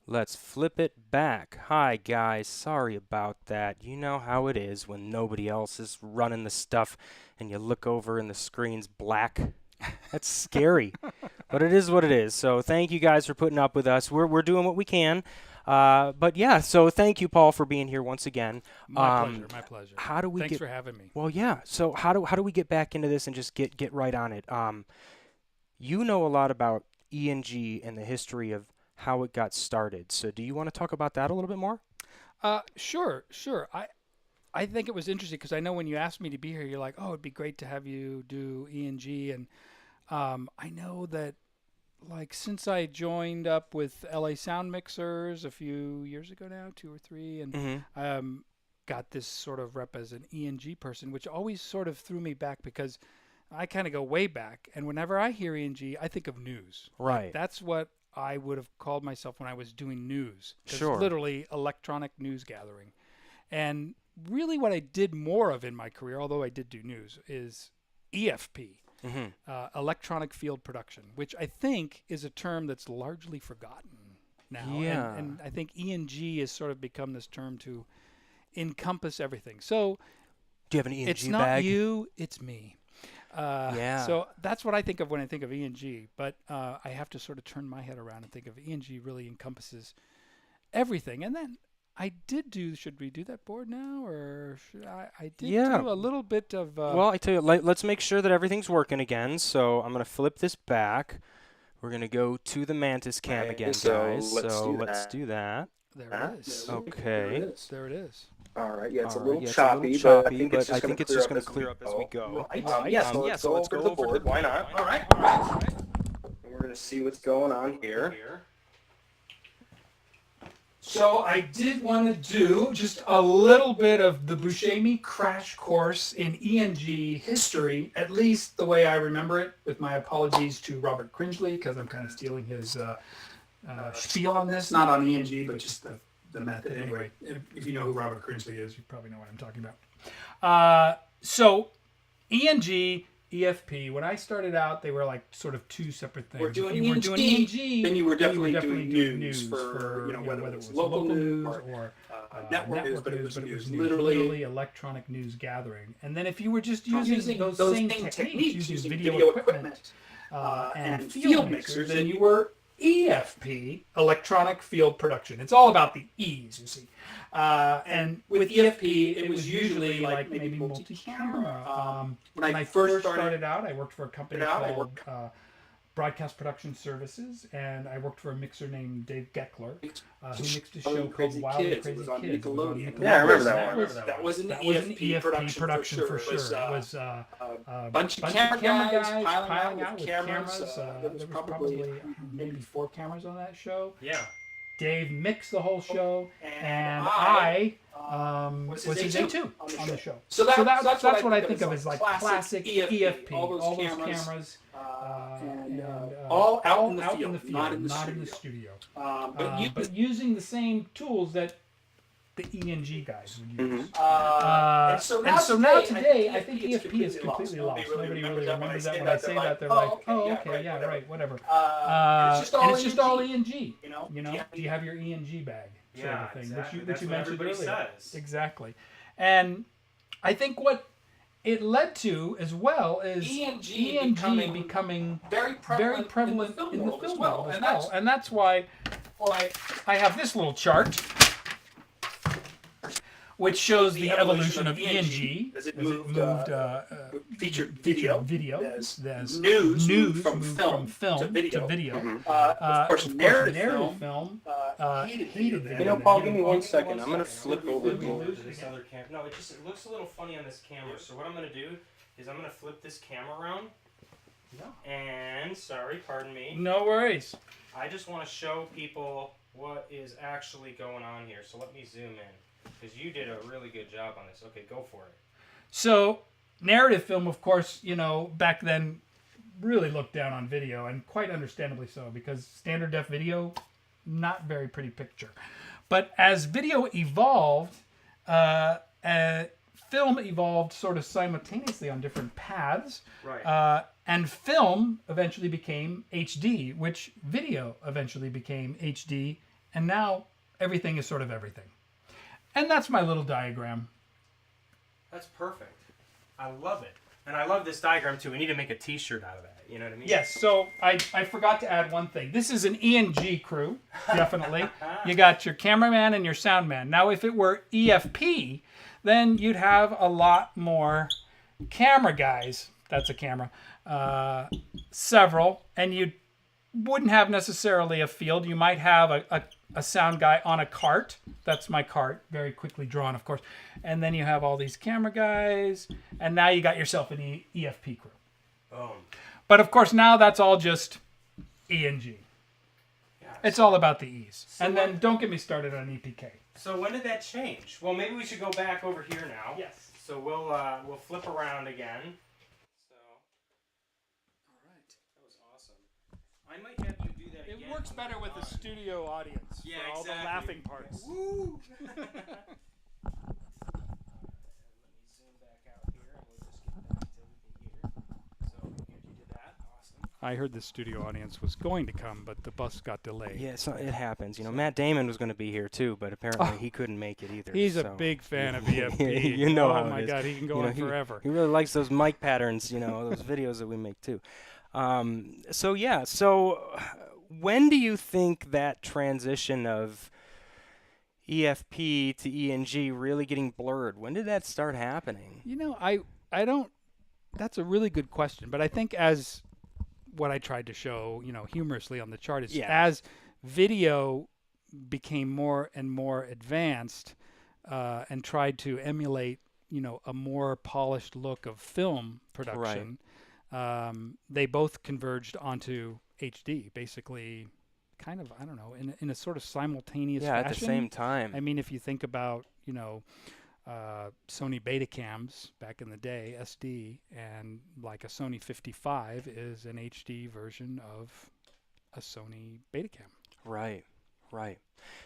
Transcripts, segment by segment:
Let's flip it back. Hi guys, sorry about that. You know how it is when nobody else is running the stuff and you look over and the screen's black. That's scary, but it is what it is. So thank you guys for putting up with us. We're doing what we can. But yeah, so thank you, Paul, for being here once again. My pleasure. My pleasure. How do we Thanks for having me. Well, yeah. So how do we get back into this and just get right on it? You know a lot about E&G and the history of how it got started. So do you want to talk about that a little bit more? Sure. I think it was interesting because I know when you asked me to be here, you're like, oh, it'd be great to have you do E&G. And I know that, like, since I joined up with LA Sound Mixers a few years ago now, 2 or 3, and got this sort of rep as an E&G person, which always sort of threw me back because I kind of go way back. And whenever I hear E&G, I think of news. Right. Like, that's what I would have called myself when I was doing news. Sure. Literally electronic news gathering. And really what I did more of in my career, although I did do news, is EFP, electronic field production, which I think is a term that's largely forgotten now. Yeah. And I think E&G has sort of become this term to encompass everything. So do you have an E&G bag? It's not you, it's me. Yeah. So that's what I think of when I think of E&G, but I have to sort of turn my head around and think of E&G really encompasses everything. And then I did do, should we do that board now, or should I did do a little bit of... well, I tell you, let's make sure that everything's working again. So I'm going to flip this back. We're going to go to the Mantis cam again, guys. So let's do that. There it is. Okay. There it is. All right, yeah, it's a little choppy, but I think it's just going to clear up as we go. Yes, so let's go over to the board. Why not? All right. We're going to see what's going on here. So I did want to do just a little bit of the Buscemi crash course in E&G history, at least the way I remember it, with my apologies to Robert Cringely, because I'm kind of stealing his spiel on this, not on E&G, but just the method. Anyway, if you know who Robert Cringely is, you probably know what I'm talking about. So E&G, EFP, when I started out, they were like sort of two separate things. We're doing E&G, then you were definitely doing news for whether it was local news or network news, but it was literally electronic news gathering. And then if you were just using those same techniques, using video equipment and field mixers, then you were EFP, electronic field production. It's all about the E's, you see. And with EFP, it was usually like maybe multi-camera. When I first started out, I worked for a company called Broadcast Production Services, and I worked for a mixer named Dave Geckler, who mixed a show called Wild and Crazy Kids. Yeah, I remember that one. That was an EFP production for sure. It was a bunch of camera guys piling out with cameras. There was probably maybe 4 cameras on that show. Yeah. Dave mixed the whole show, and I was his A2 on the show. So that's what I think of as like classic EFP. All those cameras, all out in the field, not in the studio. But using the same tools that the E&G guys would use. And so now today, I think EFP is completely lost. Nobody really remembers that. When I say that, they're like, oh, okay, yeah, right, whatever. And it's just all E&G. You know, do you have your E&G bag? Sort of a thing, exactly. which you mentioned earlier. Says. Exactly. And I think what it led to as well is E&G becoming very prevalent in the film world as well. And that's why I have this little chart, which shows the evolution of ENG as it as it moved, moved featured video as as news news from moved film from to film video. to video. Of course, narrative film You hated video. know, Paul, give me 1 second. I'm gonna flip over Did we to lose this other camera? No, it looks a little funny on this camera. So what I'm gonna do is I'm gonna flip this camera around. And sorry, pardon me. No worries. I just want to show people what is actually going on here. So let me zoom in, because you did a really good job on this. Okay, go for it. So narrative film, of course, back then really looked down on video, and quite understandably so, because standard def video, not very pretty picture. But as video evolved, film evolved sort of simultaneously on different paths. Right. And film eventually became HD, which video eventually became HD, and now everything is sort of everything. And that's my little diagram. That's perfect. I love it. And I love this diagram too. We need to make a t-shirt out of that. You know what I mean? Yes, so I forgot to add one thing. This is an ENG crew, definitely. You got your cameraman and your sound man. Now, if it were EFP, then you'd have a lot more camera guys. That's a camera. Several. And you wouldn't have necessarily a field. You might have a sound guy on a cart. That's my cart. Very quickly drawn, of course. And then you have all these camera guys. And now you got yourself an EFP crew. Boom. But of course, now that's all just ENG. Yeah, it's all about the E's. So and then don't get me started on EPK. So when did that change? Well, maybe we should go back over here now. Yes. So we'll flip around again. So, all right, that was awesome. I might have you do that again. It works better with the studio audience. Yeah, for all exactly. the laughing parts. Woo! Let me zoom back out here, and we'll just get back to here. So you did that. Awesome. I heard the studio audience was going to come, but the bus got delayed. Yeah, so it happens. You know, Matt Damon was going to be here too, but apparently he couldn't make it either. He's a big fan of EFP. You know how my it is. God, he can go on forever. He really likes those mic patterns, those videos that we make too. So when do you think that transition of EFP to ENG really getting blurred? When did that start happening? I don't. That's a really good question, but I think as what I tried to show, humorously on the chart is as video became more and more advanced and tried to emulate, a more polished look of film production, they both converged onto HD, basically, kind of, I don't know, in a sort of simultaneous fashion. Yeah, at the same time. I mean, if you think about, Sony Betacams back in the day, SD, and like a Sony 55 is an HD version of a Sony Betacam. Right.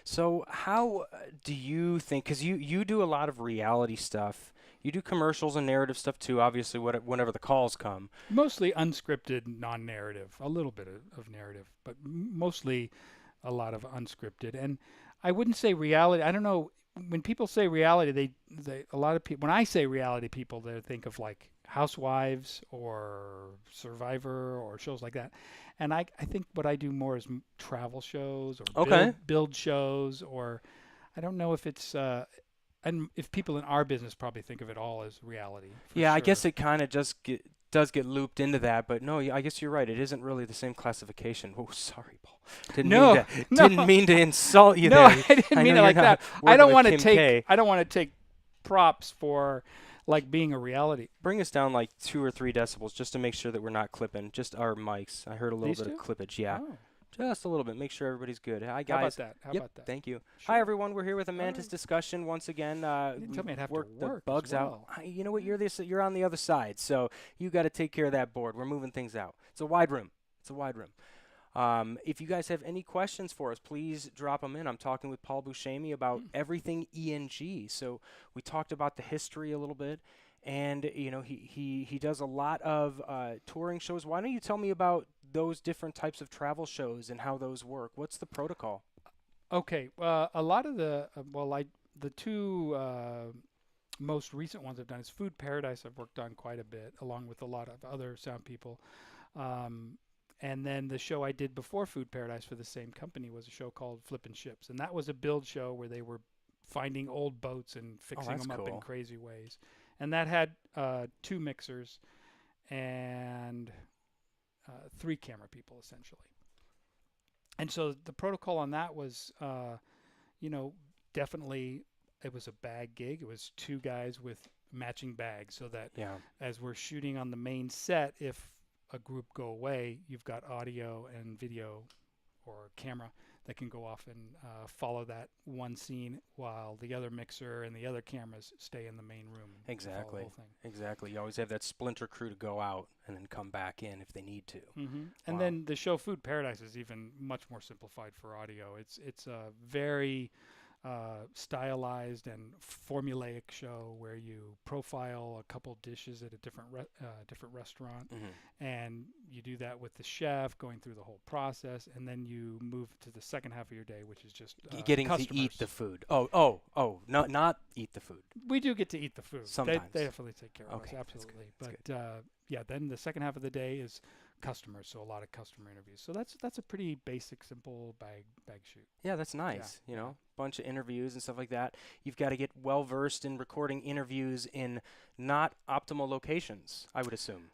So how do you think, because you do a lot of reality stuff, you do commercials and narrative stuff too, obviously, whenever the calls come. Mostly unscripted, non-narrative, a little bit of narrative, but mostly a lot of unscripted. And I wouldn't say reality, I don't know, when people say reality, they a lot of people, when I say reality, people, they think of like Housewives or Survivor or shows like that. And I think what I do more is travel shows or build shows, or I don't know if it's and if people in our business probably think of it all as reality. Yeah, sure. I guess it kind of just does get looped into that, but no, I guess you're right. It isn't really the same classification. Oh, sorry, Paul. Didn't mean to insult you there. No, I didn't mean it like that. I don't want to take props for like being a reality. Bring us down like 2 or 3 decibels just to make sure that we're not clipping. Just our mics. I heard a little bit of clippage. Yeah. Oh. Just a little bit. Make sure everybody's good. Hi, guys. How about that? How about that? Thank you. Sure. Hi, everyone. We're here with a Mantis discussion once again. You didn't tell me I'd have to work the bugs as well. out. You know what? You're on the other side, so you got to take care of that board. We're moving things out. It's a wide room. If you guys have any questions for us, please drop them in. I'm talking with Paul Buscemi about everything ENG. So we talked about the history a little bit. And, he does a lot of touring shows. Why don't you tell me about those different types of travel shows and how those work? What's the protocol? Okay. A lot of the, the two most recent ones I've done is Food Paradise. I've worked on quite a bit, along with a lot of other sound people. And then the show I did before Food Paradise for the same company was a show called Flippin' Ships. And that was a build show where they were finding old boats and fixing them up in cool. crazy ways. And that had 2 mixers and 3 camera people, essentially. And so the protocol on that was, definitely it was a bag gig. It was 2 guys with matching bags, so that as we're shooting on the main set, if a group go away, you've got audio and video or camera that can go off and follow that one scene while the other mixer and the other cameras stay in the main room. Exactly. The whole thing. Exactly. You always have that splinter crew to go out and then come back in if they need to. Mm-hmm. And then the show Food Paradise is even much more simplified for audio. It's a very stylized and formulaic show where you profile a couple dishes at a different restaurant, and you do that with the chef going through the whole process, and then you move to the second half of your day, which is just getting customers. to eat the food. Oh, not eat the food. We do get to eat the food. Sometimes. They definitely take care of us, Okay, absolutely. that's But then the second half of the day is customers, so a lot of customer interviews. So that's a pretty basic, simple bag shoot. Yeah, that's nice. Bunch of interviews and stuff like that. You've got to get well versed in recording interviews in not optimal locations, I would assume.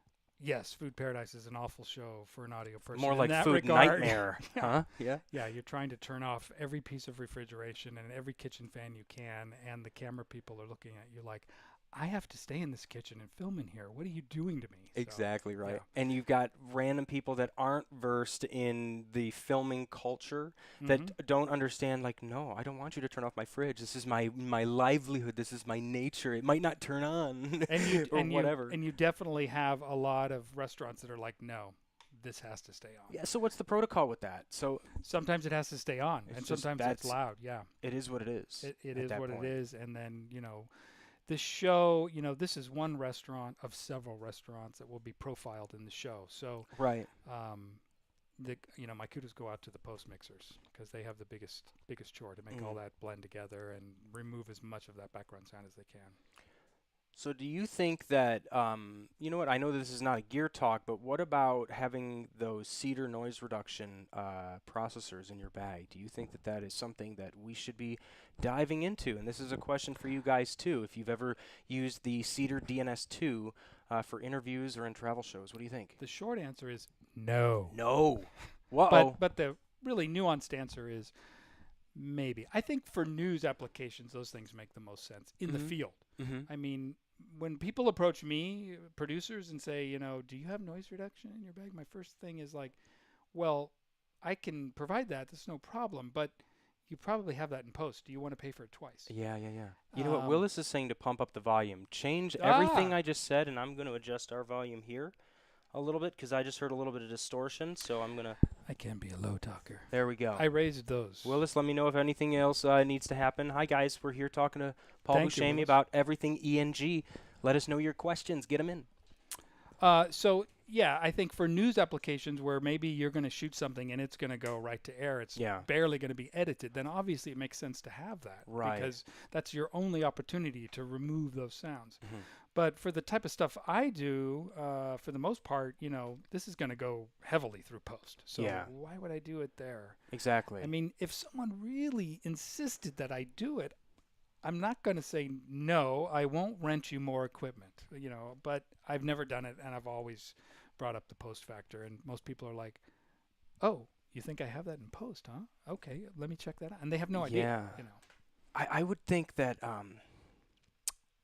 Yes, Food Paradise is an awful show for an audio person. More like Food regard. Nightmare, huh? Yeah. Yeah, you're trying to turn off every piece of refrigeration and every kitchen fan you can, and the camera people are looking at you like, I have to stay in this kitchen and film in here. What are you doing to me? Exactly right. Yeah. And you've got random people that aren't versed in the filming culture that don't understand, like, no, I don't want you to turn off my fridge. This is my livelihood. This is my nature. It might not turn on or whatever. And you definitely have a lot of restaurants that are like, no, this has to stay on. Yeah, so what's the protocol with that? So sometimes it has to stay on, and sometimes it's loud. Yeah. It is what it is. It is what it is. And then, the show, this is one restaurant of several restaurants that will be profiled in the show. So, right. My kudos go out to the post mixers because they have the biggest chore to make all that blend together and remove as much of that background sound as they can. So do you think that, you know what, I know this is not a gear talk, but what about having those cedar noise reduction processors in your bag? Do you think that that is something that we should be diving into? And this is a question for you guys too. If you've ever used the Cedar DNS2 for interviews or in travel shows, what do you think? The short answer is no. No. Whoa. But the really nuanced answer is maybe. I think for news applications, those things make the most sense in the field. I mean, when people approach me, producers, and say, do you have noise reduction in your bag? My first thing is like, well, I can provide that. That's no problem. But you probably have that in post. Do you want to pay for it twice? Yeah. You know what Willis is saying to pump up the volume? Change everything I just said, and I'm going to adjust our volume here a little bit because I just heard a little bit of distortion, so I'm going to... I can be a low talker. There we go. I raised those. Willis, let me know if anything else needs to happen. Hi, guys. We're here talking to Paul Buscemi about everything ENG. Let us know your questions. Get them in. I think for news applications where maybe you're going to shoot something and it's going to go right to air, it's barely going to be edited, then obviously it makes sense to have that. Right. Because that's your only opportunity to remove those sounds. But for the type of stuff I do, for the most part, this is going to go heavily through post. So why would I do it there? Exactly. I mean, if someone really insisted that I do it, I'm not going to say no. I won't rent you more equipment, but I've never done it, and I've always brought up the post factor, and most people are like, "Oh, you think I have that in post, huh? Okay, let me check that out," and they have no idea. I would think that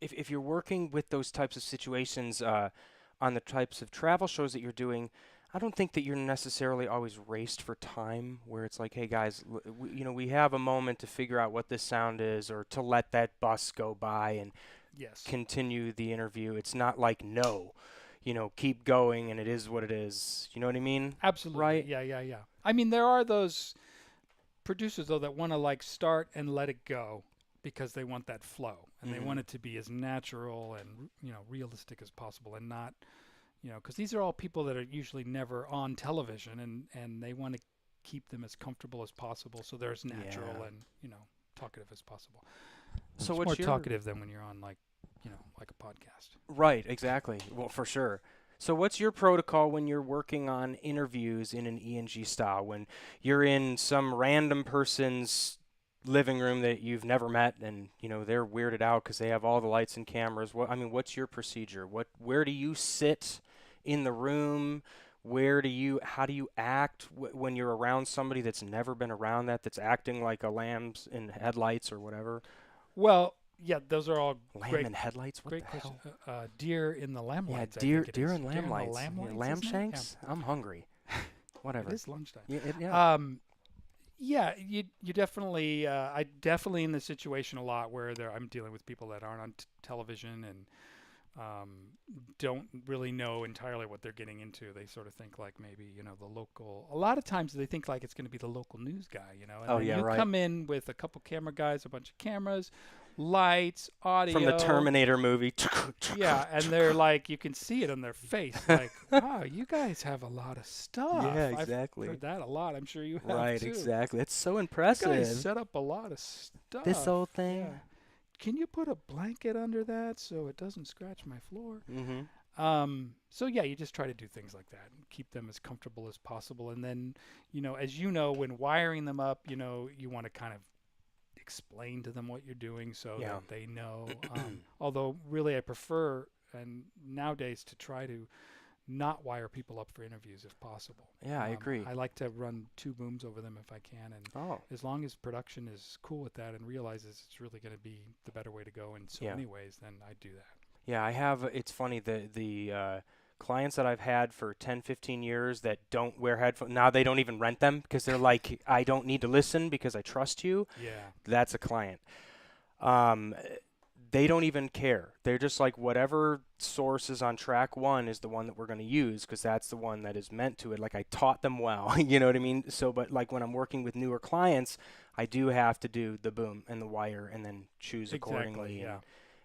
if you're working with those types of situations on the types of travel shows that you're doing, I don't think that you're necessarily always raced for time where it's like, hey, guys, we have a moment to figure out what this sound is or to let that bus go by and continue the interview. It's not like, no, keep going and it is what it is. You know what I mean? Absolutely. Right? Yeah. I mean, there are those producers, though, that want to, start and let it go because they want that flow and they want it to be as natural and, realistic as possible and not... because these are all people that are usually never on television, and they want to keep them as comfortable as possible, so they're as natural and talkative as possible. So it's more talkative than when you're on like a podcast. Right, exactly. Well, for sure. So what's your protocol when you're working on interviews in an ENG style? When you're in some random person's living room that you've never met, and they're weirded out because they have all the lights and cameras. What's your procedure? Where do you sit in the room? How do you act when you're around somebody that's never been around that's acting like a lamb's in headlights or whatever? Well, yeah, those are all Lamb in headlights? What great the question. hell? Deer in the lamb Yeah, lights. deer and lamb in the lights. lamb Yeah, lights, lamb isn't it? shanks? I'm hungry. Whatever. It is lunchtime. Yeah. Yeah, you definitely. I definitely in the situation a lot where I'm dealing with people that aren't on television and don't really know entirely what they're getting into. They sort of think like maybe the local. A lot of times they think like it's going to be the local news guy, And Oh, then yeah, you right. come in with a couple camera guys, a bunch of cameras, lights, audio From the Terminator movie. Yeah, and they're like, you can see it on their face, like, wow, you guys have a lot of stuff. Yeah, exactly. I've heard that a lot. I'm sure you have Right, too. exactly. It's so You impressive. guys set up a lot of stuff. This old thing. Yeah. Can you put a blanket under that so it doesn't scratch my floor? Mm-hmm. So yeah, you just try to do things like that and keep them as comfortable as possible. And then, as when wiring them up, you want to kind of explain to them what you're doing so that they know. Although really I prefer and nowadays to try to not wire people up for interviews if possible. Yeah, I agree. I like to run 2 booms over them if I can, and as long as production is cool with that and realizes it's really going to be the better way to go in so many ways, then I do that. Yeah, I have. It's funny, the clients that I've had for 10, 15 years that don't wear headphones, now they don't even rent them because they're like, I don't need to listen because I trust you. Yeah. That's a client. They don't even care. They're just like, whatever source is on track 1 is the one that we're going to use because that's the one that is meant to it. Like, I taught them well, you know what I mean? So, but like when I'm working with newer clients, I do have to do the boom and the wire and then choose accordingly. Yeah.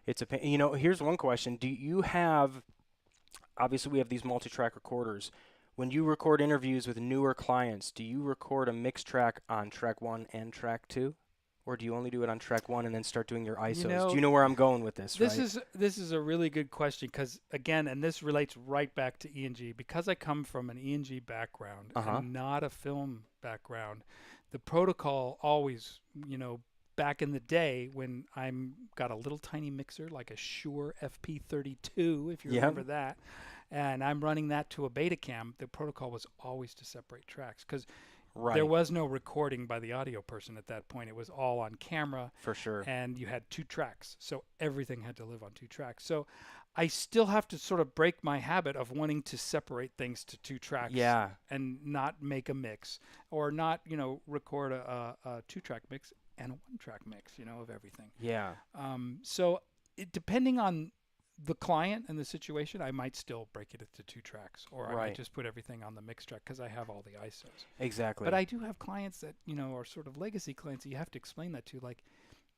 It's here's one question. Do you have, obviously we have these multi-track recorders. When you record interviews with newer clients, do you record a mixed track on track 1 and track 2? Or do you only do it on track 1 and then start doing your ISOs? Do you know where I'm going with this, this is a really good question because, again, and this relates right back to E&G. Because I come from an E&G background and not a film background, the protocol always, back in the day when got a little tiny mixer like a Shure FP32, if you remember that, and I'm running that to a Betacam, the protocol was always to separate tracks because there was no recording by the audio person at that point. It was all on camera. For sure. And you had 2 tracks. So everything had to live on 2 tracks. So I still have to sort of break my habit of wanting to separate things to 2 tracks and not make a mix or not, record a 2-track mix and a 1-track mix, of everything. Yeah. So depending on the client and the situation, I might still break it into 2 tracks, or I might just put everything on the mix track because I have all the ISOs. Exactly. But I do have clients that are sort of legacy clients that you have to explain that to. Like,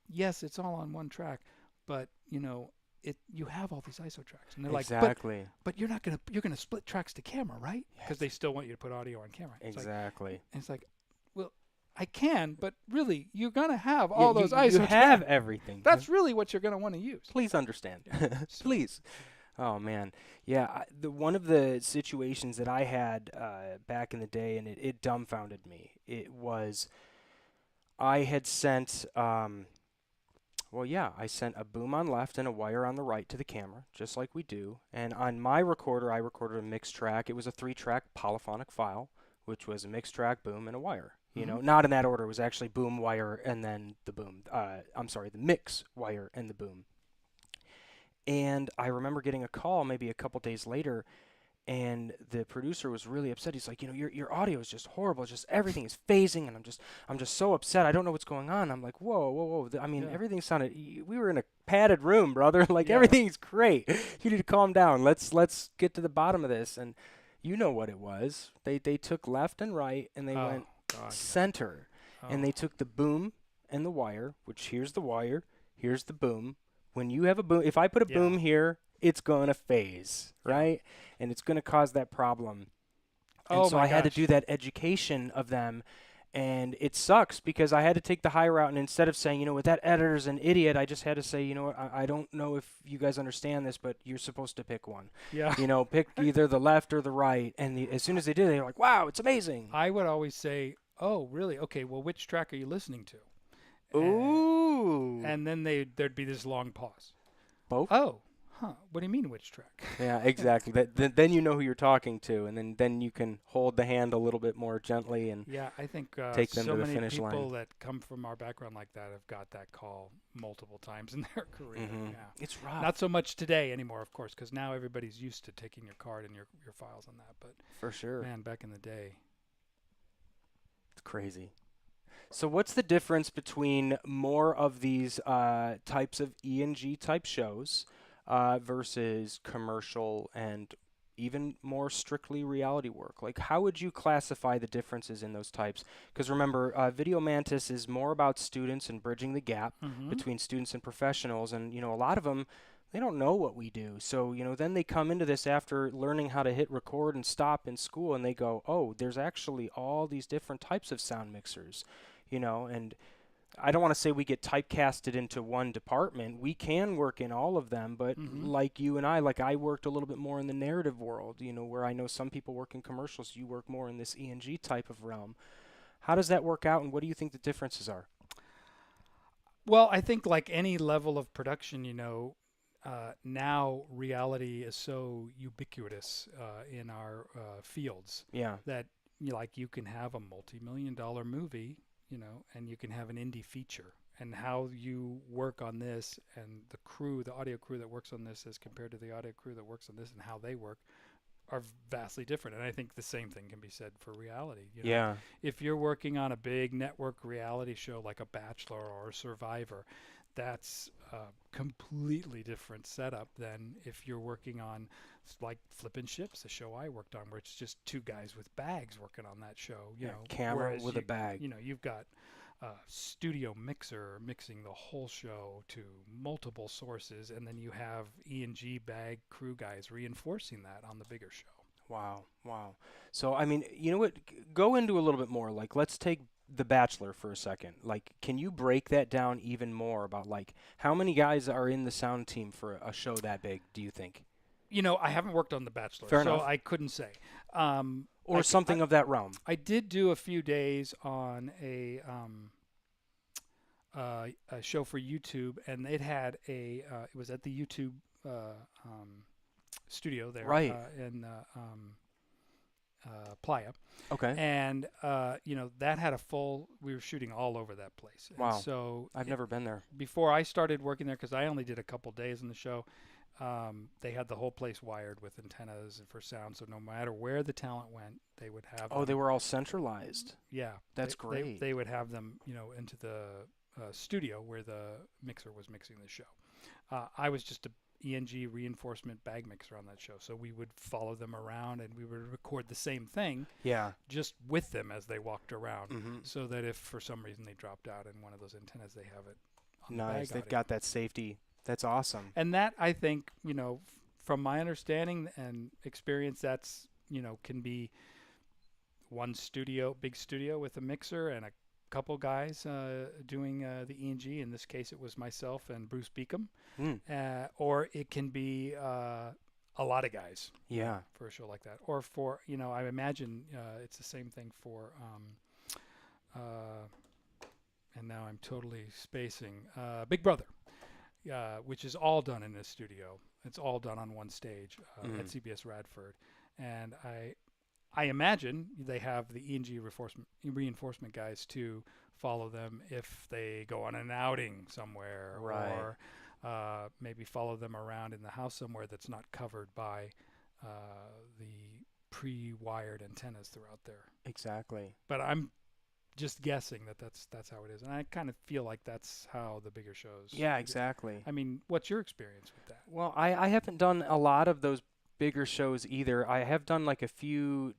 yes, it's all on 1 track, but you have all these ISO tracks, and they're like, but you're gonna split tracks to camera, right? Because they still want you to put audio on camera. Exactly. And it's like, well, I can, but really, you're gonna have all those ISO. You have everything. That's really what you're gonna want to use. Please understand. Please. Oh man, yeah. One of the situations that I had back in the day, and it dumbfounded me. It was, I had sent. I sent a boom on left and a wire on the right to the camera, just like we do. And on my recorder, I recorded a mixed track. It was a 3-track polyphonic file, which was a mixed track, boom, and a wire. Not in that order. It was actually boom, wire, and then the boom. The mix, wire, and the boom. And I remember getting a call maybe a couple days later, and the producer was really upset. He's like, your audio is just horrible. Just everything is phasing, and I'm just so upset. I don't know what's going on. I'm like, whoa. I mean, everything sounded. We were in a padded room, brother. Like everything's great. You need to calm down. Let's get to the bottom of this. And you know what it was. They took left and right, and they went center, and they took the boom and the wire. Which here's the wire. Here's the boom. When you have a boom, if I put a boom here, it's going to phase, right? And it's going to cause that problem. And so I had to do that education of them. And it sucks because I had to take the high route. And instead of saying, that editor's an idiot, I just had to say, I don't know if you guys understand this, but you're supposed to pick one. Yeah. Pick either the left or the right. And as soon as they did, they were like, wow, it's amazing. I would always say, oh, really? Okay, well, which track are you listening to? Ooh. And then there'd be this long pause. Both? Oh, what do you mean which track? Yeah, exactly. Then you know who you're talking to, and then you can hold the hand a little bit more gently and Yeah, I think take them so to the many finish people line. that come from our background like that have got that call multiple times in their career. Mm-hmm. Yeah. It's rough. Not so much today anymore, of course, because now everybody's used to taking your card and your files on that. But For sure. man, back in the day. It's crazy. So what's the difference between more of these types of E&G type shows versus commercial and even more strictly reality work? Like, how would you classify the differences in those types? Because remember, Video Mantis is more about students and bridging the gap between students and professionals. And, a lot of them, they don't know what we do. So, then they come into this after learning how to hit record and stop in school, and they go, oh, there's actually all these different types of sound mixers, and I don't want to say we get typecasted into one department. We can work in all of them, but like you and like I worked a little bit more in the narrative world, where I know some people work in commercials. You work more in this E&G type of realm. How does that work out, and what do you think the differences are? Well, I think like any level of production, now reality is so ubiquitous in our fields that you can have a multi-million-dollar movie, and you can have an indie feature. And how you work on this and the audio crew that works on this as compared to the audio crew that works on this and how they work are vastly different. And I think the same thing can be said for reality. Yeah. If you're working on a big network reality show like a Bachelor or a Survivor, that's a completely different setup than if you're working on like Flippin' Ships, the show I worked on, where it's just two guys with bags working on that show. Camera with a bag. You've got a studio mixer mixing the whole show to multiple sources, and then you have E&G bag crew guys reinforcing that on the bigger show. Wow. So, I mean, you know what? Go into a little bit more. Like, let's take The Bachelor for a second. Like, can you break that down even more about, like, how many guys are in the sound team for a show that big, do you think? I haven't worked on The Bachelor, Fair so enough. I couldn't say. Or something of that realm. I did do a few days on a show for YouTube, and it had it was at the YouTube studio there in Playa. Okay. And that had we were shooting all over that place. Wow. And so I've never been there. Before I started working there, because I only did a couple days in the show, they had the whole place wired with antennas for sound. So no matter where the talent went, they would have. Oh, they were all centralized. Yeah. That's great. They would have them, into the studio where the mixer was mixing the show. I was just a E&G reinforcement bag mixer on that show, so we would follow them around and we would record the same thing, just with them as they walked around, so that if for some reason they dropped out in one of those antennas, they have it on nice. the bag They've got that safety. That's awesome. And that, I think, from my understanding and experience, that's can be one big studio with a mixer and a couple guys doing the E&G. In this case, it was myself and Bruce Beacom. Or it can be a lot of guys. Yeah. For a show like that. Or for, I imagine it's the same thing for, and now I'm totally spacing, Big Brother, which is all done in a studio. It's all done on one stage at CBS Radford. And I imagine they have the E&G reinforcement guys to follow them if they go on an outing somewhere, or maybe follow them around in the house somewhere that's not covered by the pre-wired antennas throughout there. Exactly. But I'm just guessing that's how it is, and I kind of feel like that's how the bigger shows. Yeah, exactly. I mean, what's your experience with that? Well, I haven't done a lot of those bigger shows either. I have done like a few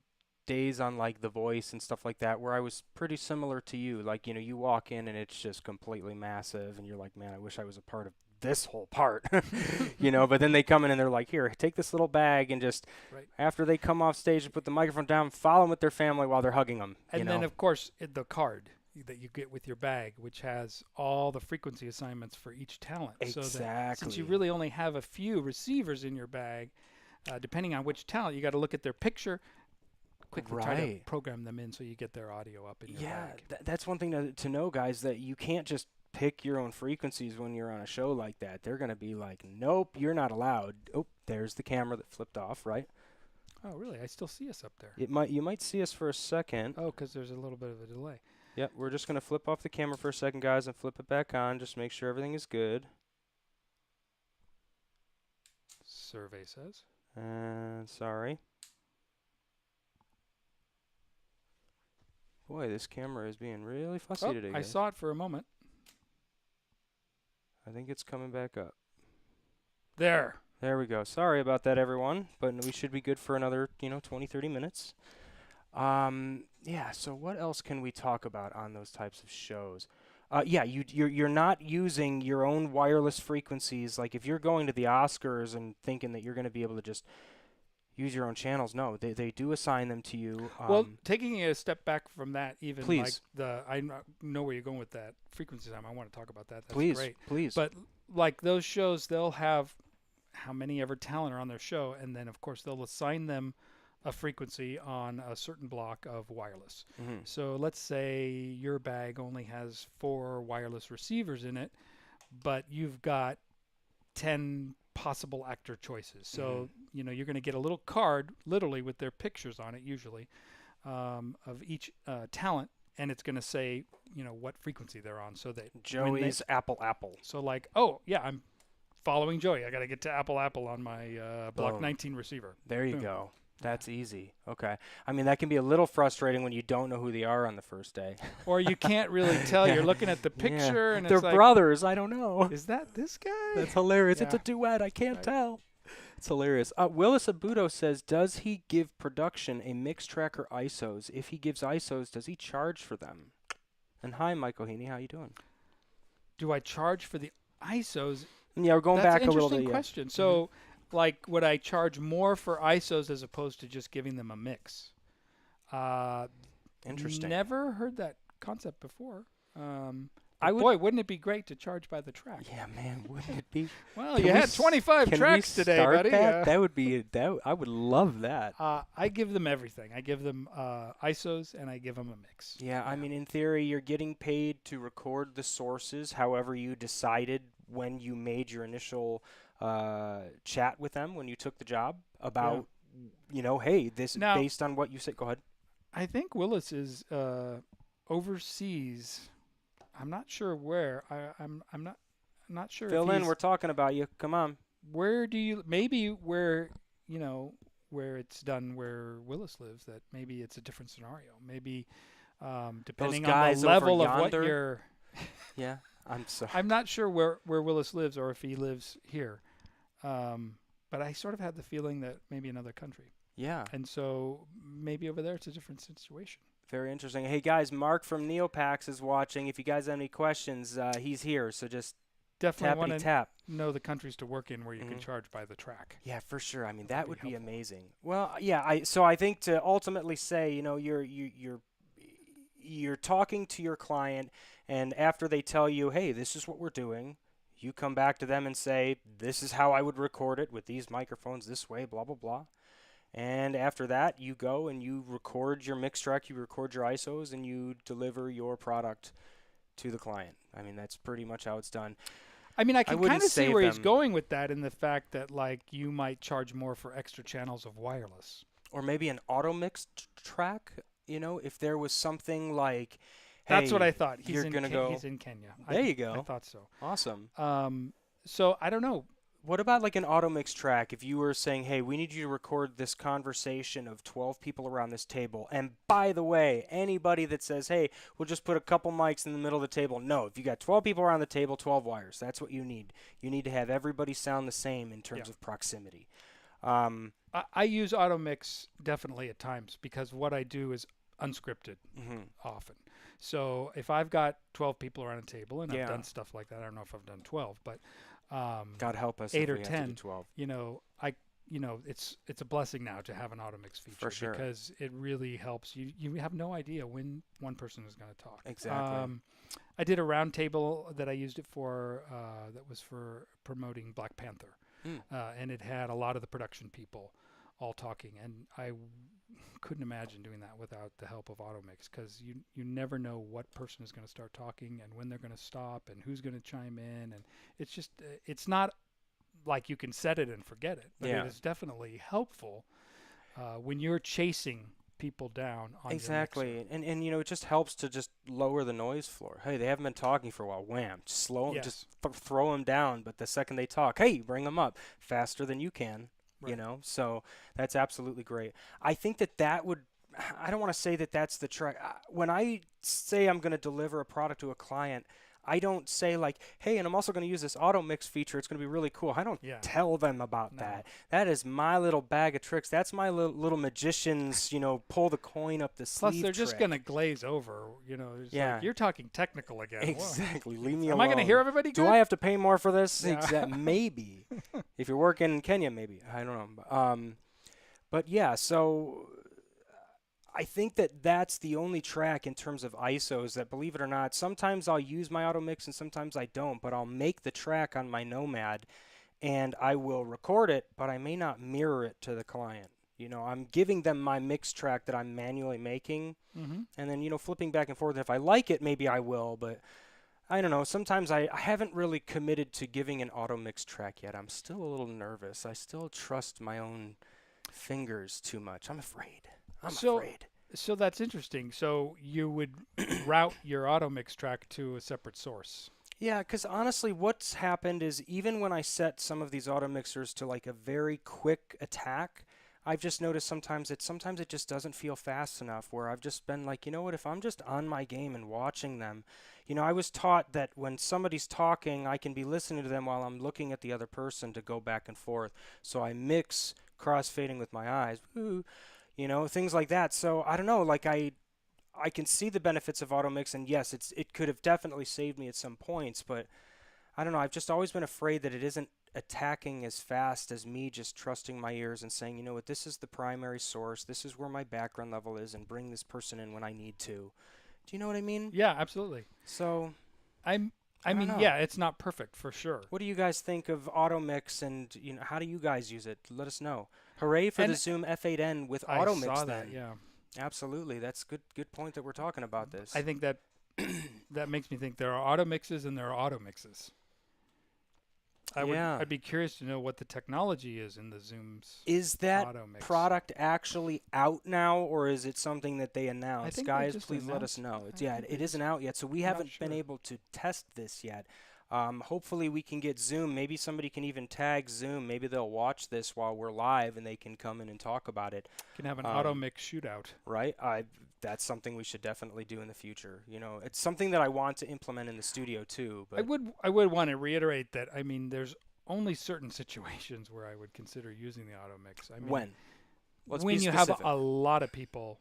days on like The Voice and stuff like that where I was pretty similar to you. Like, you walk in and it's just completely massive and you're like, man, I wish I was a part of this whole part. But then they come in and they're like, here, take this little bag and just after they come off stage and put the microphone down, follow them with their family while they're hugging them. And then of course the card that you get with your bag, which has all the frequency assignments for each talent. Exactly. So that since you really only have a few receivers in your bag, depending on which talent, you got to look at their picture, quickly try to program them in so you get their audio up in your bag. That's one thing to know, guys, that you can't just pick your own frequencies when you're on a show like that, they're going to be like, nope, you're not allowed. Oh, there's the camera that flipped off, right? Oh, really? I still see us up there. You might see us for a second. Oh, because there's a little bit of a delay. Yep, we're just going to flip off the camera for a second, guys, and flip it back on. Just make sure everything is good. Survey says. Sorry. Boy, this camera is being really fussy today, I guys. saw it for a moment. I think it's coming back up. There. There we go. Sorry about that, everyone, but we should be good for another, 20, 30 minutes. Yeah, so what else can we talk about on those types of shows? Yeah, you're not using your own wireless frequencies. Like if you're going to the Oscars and thinking that you're going to be able to just use your own channels, no, they do assign them to you. Well, taking a step back from that, even please. I know where you're going with that frequency time. I want to talk about that. That's please, great. Please. But like those shows, they'll have how many ever talent are on their show, and then of course they'll assign them a frequency on a certain block of wireless. Mm-hmm. So let's say your bag only has 4 wireless receivers in it, but you've got 10 possible actor choices. So, you're going to get a little card, literally with their pictures on it usually, of each talent, and it's going to say, what frequency they're on. So that Joey's Apple. So like, oh, yeah, I'm following Joey. I got to get to Apple on my Block Boom. 19 receiver. There you Boom. go. That's easy. Okay. I mean, that can be a little frustrating when you don't know who they are on the first day. Or you can't really tell. You're looking at the picture, and they're it's like, brothers. I don't know. is that this guy? That's hilarious. Yeah. It's a duet. I can't tell. It's hilarious. Willis Abudo says, does he give production a mix track or ISOs? If he gives ISOs, does he charge for them? And hi, Michael Heaney. How you doing? Do I charge for the ISOs? Yeah, we're going back a little bit. That's an interesting question. So, like, would I charge more for ISOs as opposed to just giving them a mix? Interesting. Never heard that concept before. Boy, wouldn't it be great to charge by the track? Yeah, man, wouldn't it be? Well, you had 25 tracks today, buddy. That would be I would love that. I give them everything. I give them ISOs and I give them a mix. Yeah, I mean, in theory, you're getting paid to record the sources however you decided when you made your initial chat with them when you took the job about, hey, this now, based on what you said. Go ahead. I think Willis is overseas. I'm not sure where. I'm not sure. Fill in. We're talking about you. Come on. Where do you? Maybe where where it's done where Willis lives. That maybe it's a different scenario. Maybe depending on the level of what you're. Yeah, I'm sorry. I'm not sure where Willis lives or if he lives here, but I sort of had the feeling that maybe another country. Yeah. And so maybe over there it's a different situation. Very interesting. Hey, guys, Mark from Neopax is watching. If you guys have any questions, he's here. So just definitely want to know the countries to work in where you can charge by the track. Yeah, for sure. I mean, that would be amazing. Well, yeah. So I think to ultimately say, you're talking to your client, and after they tell you, hey, this is what we're doing, you come back to them and say, this is how I would record it with these microphones this way, blah, blah, blah. And after that, you go and you record your mix track, you record your ISOs, and you deliver your product to the client. I mean, that's pretty much how it's done. I mean, I can kind of see where he's going with that in the fact that, like, you might charge more for extra channels of wireless. Or maybe an auto mix track, if there was something like, that's what I thought. He's in Kenya. There you go. I thought so. Awesome. So I don't know. What about like an auto mix track? If you were saying, hey, we need you to record this conversation of 12 people around this table. And by the way, anybody that says, hey, we'll just put a couple mics in the middle of the table. No, if you got 12 people around the table, 12 wires. That's what you need. You need to have everybody sound the same in terms of proximity. I use auto mix definitely at times because what I do is unscripted often. So if I've got 12 people around a table and I've done stuff like that, I don't know if I've done 12, but God help us 8 if or we 10, have to do 12. It's a blessing now to have an auto mix feature For sure. because it really helps. You have no idea when one person is going to talk. Exactly. I did a round table that I used it for that was for promoting Black Panther. And it had a lot of the production people all talking, and I couldn't imagine doing that without the help of AutoMix, because you never know what person is going to start talking and when they're going to stop and who's going to chime in, and it's just it's not like you can set it and forget it, but Yeah. it is definitely helpful when you're chasing people down on Exactly. your mixer. And you know, it just helps to just lower the noise floor. Hey, they haven't been talking for a while. Wham. Slow 'em, Yes. just throw them down, but the second they talk, hey, bring them up faster than you can, you Right. know? So that's absolutely great. I think that would I don't want to say that that's the track. When I say I'm going to deliver a product to a client, I don't say like, hey, and I'm also going to use this auto mix feature. It's going to be really cool. I don't Yeah. tell them about No. that. That is my little bag of tricks. That's my little magician's, you know, pull the coin up the sleeve Plus, they're just trick. going to glaze over. You know, it's Yeah. like, you're talking technical again. Whoa. Exactly. Leave me Am alone. I going to hear everybody Do good? I have to pay more for this? Yeah. Maybe. If you're working in Kenya, maybe. I don't know. But yeah, so I think that that's the only track in terms of ISOs that, believe it or not, sometimes I'll use my auto mix and sometimes I don't, but I'll make the track on my Nomad and I will record it, but I may not mirror it to the client. You know, I'm giving them my mix track that I'm manually making, Mm-hmm. and then, you know, flipping back and forth. If I like it, maybe I will, but I don't know. Sometimes I haven't really committed to giving an auto mix track yet. I'm still a little nervous. I still trust my own fingers too much. I'm afraid. I'm afraid. So that's interesting. So you would route your auto mix track to a separate source. Yeah, because honestly, what's happened is even when I set some of these auto mixers to like a very quick attack, I've just noticed sometimes it just doesn't feel fast enough. Where I've just been like, you know what? If I'm just on my game and watching them, you know, I was taught that when somebody's talking, I can be listening to them while I'm looking at the other person to go back and forth. So I mix crossfading with my eyes, you know, things like that. So I don't know, like I can see the benefits of auto mix, and yes, it could have definitely saved me at some points, but I don't know. I've just always been afraid that it isn't attacking as fast as me just trusting my ears and saying, you know what, this is the primary source, this is where my background level is, and bring this person in when I need to. Do you know what I mean? Yeah, absolutely. So I don't mean, know. yeah, it's not perfect for sure. What do you guys think of auto mix, and you know, how do you guys use it? Let us know. Hooray for And the Zoom F8N with I auto mix saw then. that, yeah. Absolutely. That's good point that we're talking about this. I think that that makes me think there are auto mixes and there are auto mixes. Yeah. I'd be curious to know what the technology is in the Zooms. Is that auto mix. product actually out now, or is it something that they announced? think they Guys, just please let us announced know. it. Yeah, I think it they isn't just- out yet, so we I'm not haven't been sure. able to test this yet. Hopefully we can get Zoom. Maybe somebody can even tag Zoom. Maybe they'll watch this while we're live and they can come in and talk about it. Can have an auto mix shootout. Right? That's something we should definitely do in the future. You know, it's something that I want to implement in the studio too. But I would want to reiterate that. I mean, there's only certain situations where I would consider using the auto mix. I mean, when? Let's when be you have specific. a lot of people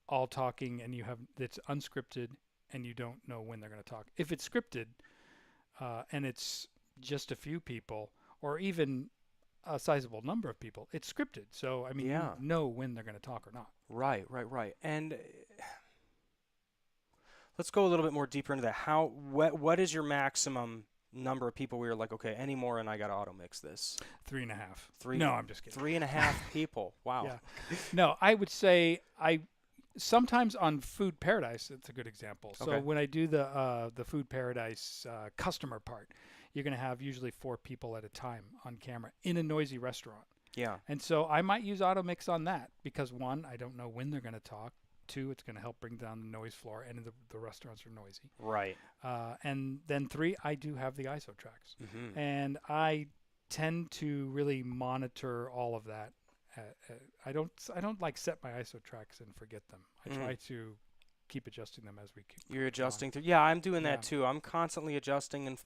all talking and it's unscripted and you don't know when they're going to talk. If it's scripted and it's just a few people or even a sizable number of people, it's scripted. So I mean, Yeah. you know when they're going to talk or not. Right. And let's go a little bit more deeper into that. What is your maximum number of people where you're like, okay, any more and I got to auto mix this? 3.5. No, I'm just kidding. 3.5 people. Wow. Yeah. No, I would say sometimes on Food Paradise, it's a good example. So Okay. when I do the Food Paradise customer part, you're going to have usually 4 people at a time on camera in a noisy restaurant. Yeah. And so I might use auto mix on that because 1, I don't know when they're going to talk. 2, it's going to help bring down the noise floor, and the restaurants are noisy. Right. And then 3, I do have the ISO tracks, Mm-hmm. and I tend to really monitor all of that. I don't like set my ISO tracks and forget them. I try to keep adjusting them as we keep. You're adjusting through. Yeah, I'm doing Yeah. that too. I'm constantly adjusting and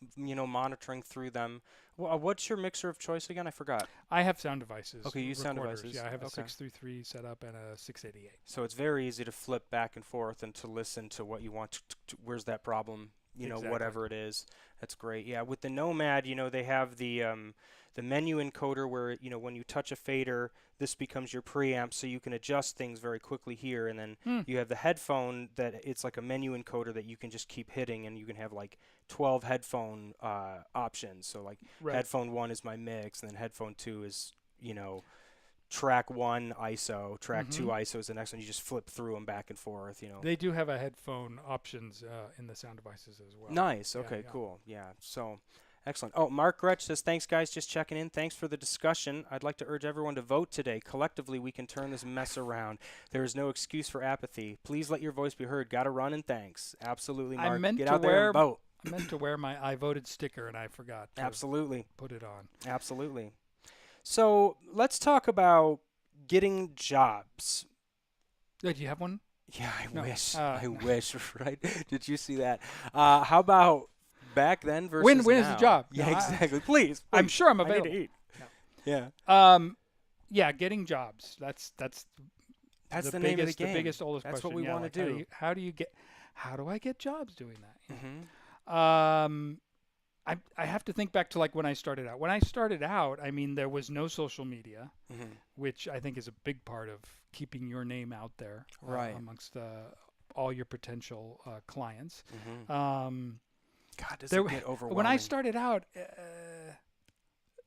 monitoring through them. What's your mixer of choice again? I forgot. I have sound devices. Okay, you use sound recorders. devices. Yeah, I have a Okay. 633 set up and a 688. So it's very easy to flip back and forth and to listen to what you want. Where's that problem? You know, Exactly. whatever it is. That's great. Yeah, with the Nomad, you know, they have the menu encoder where, you know, when you touch a fader, this becomes your preamp, so you can adjust things very quickly here. And then you have the headphone that it's like a menu encoder that you can just keep hitting, and you can have like 12 headphone options. So like Right. headphone 1 is my mix, and then headphone 2 is, you know, track 1 ISO, track 2 ISO is the next one. You just flip through them back and forth, They do have a headphone options in the sound devices as well. Nice. Okay, cool. Yeah. So, excellent. Oh, Mark Gretsch says, thanks, guys. Just checking in. Thanks for the discussion. I'd like to urge everyone to vote today. Collectively, we can turn this mess around. There is no excuse for apathy. Please let your voice be heard. Got to run, and thanks. Absolutely, Mark. Get out there and vote. I meant to wear my I voted sticker, and I forgot to put it on. Absolutely. So let's talk about getting jobs. Do you have one? Yeah, I wish, right? Did you see that? How about back then versus when now? When is the job? Yeah, exactly. Please. I'm sure I'm available. I need to eat. No. Yeah. Yeah, getting jobs. That's the name of the game. The biggest, oldest That's question. what we want to do. How do I get jobs doing that? Mm-hmm. I have to think back to like when I started out. When I started out, I mean, there was no social media, which I think is a big part of keeping your name out there amongst all your potential clients. God, does it get overwhelming? When I started out,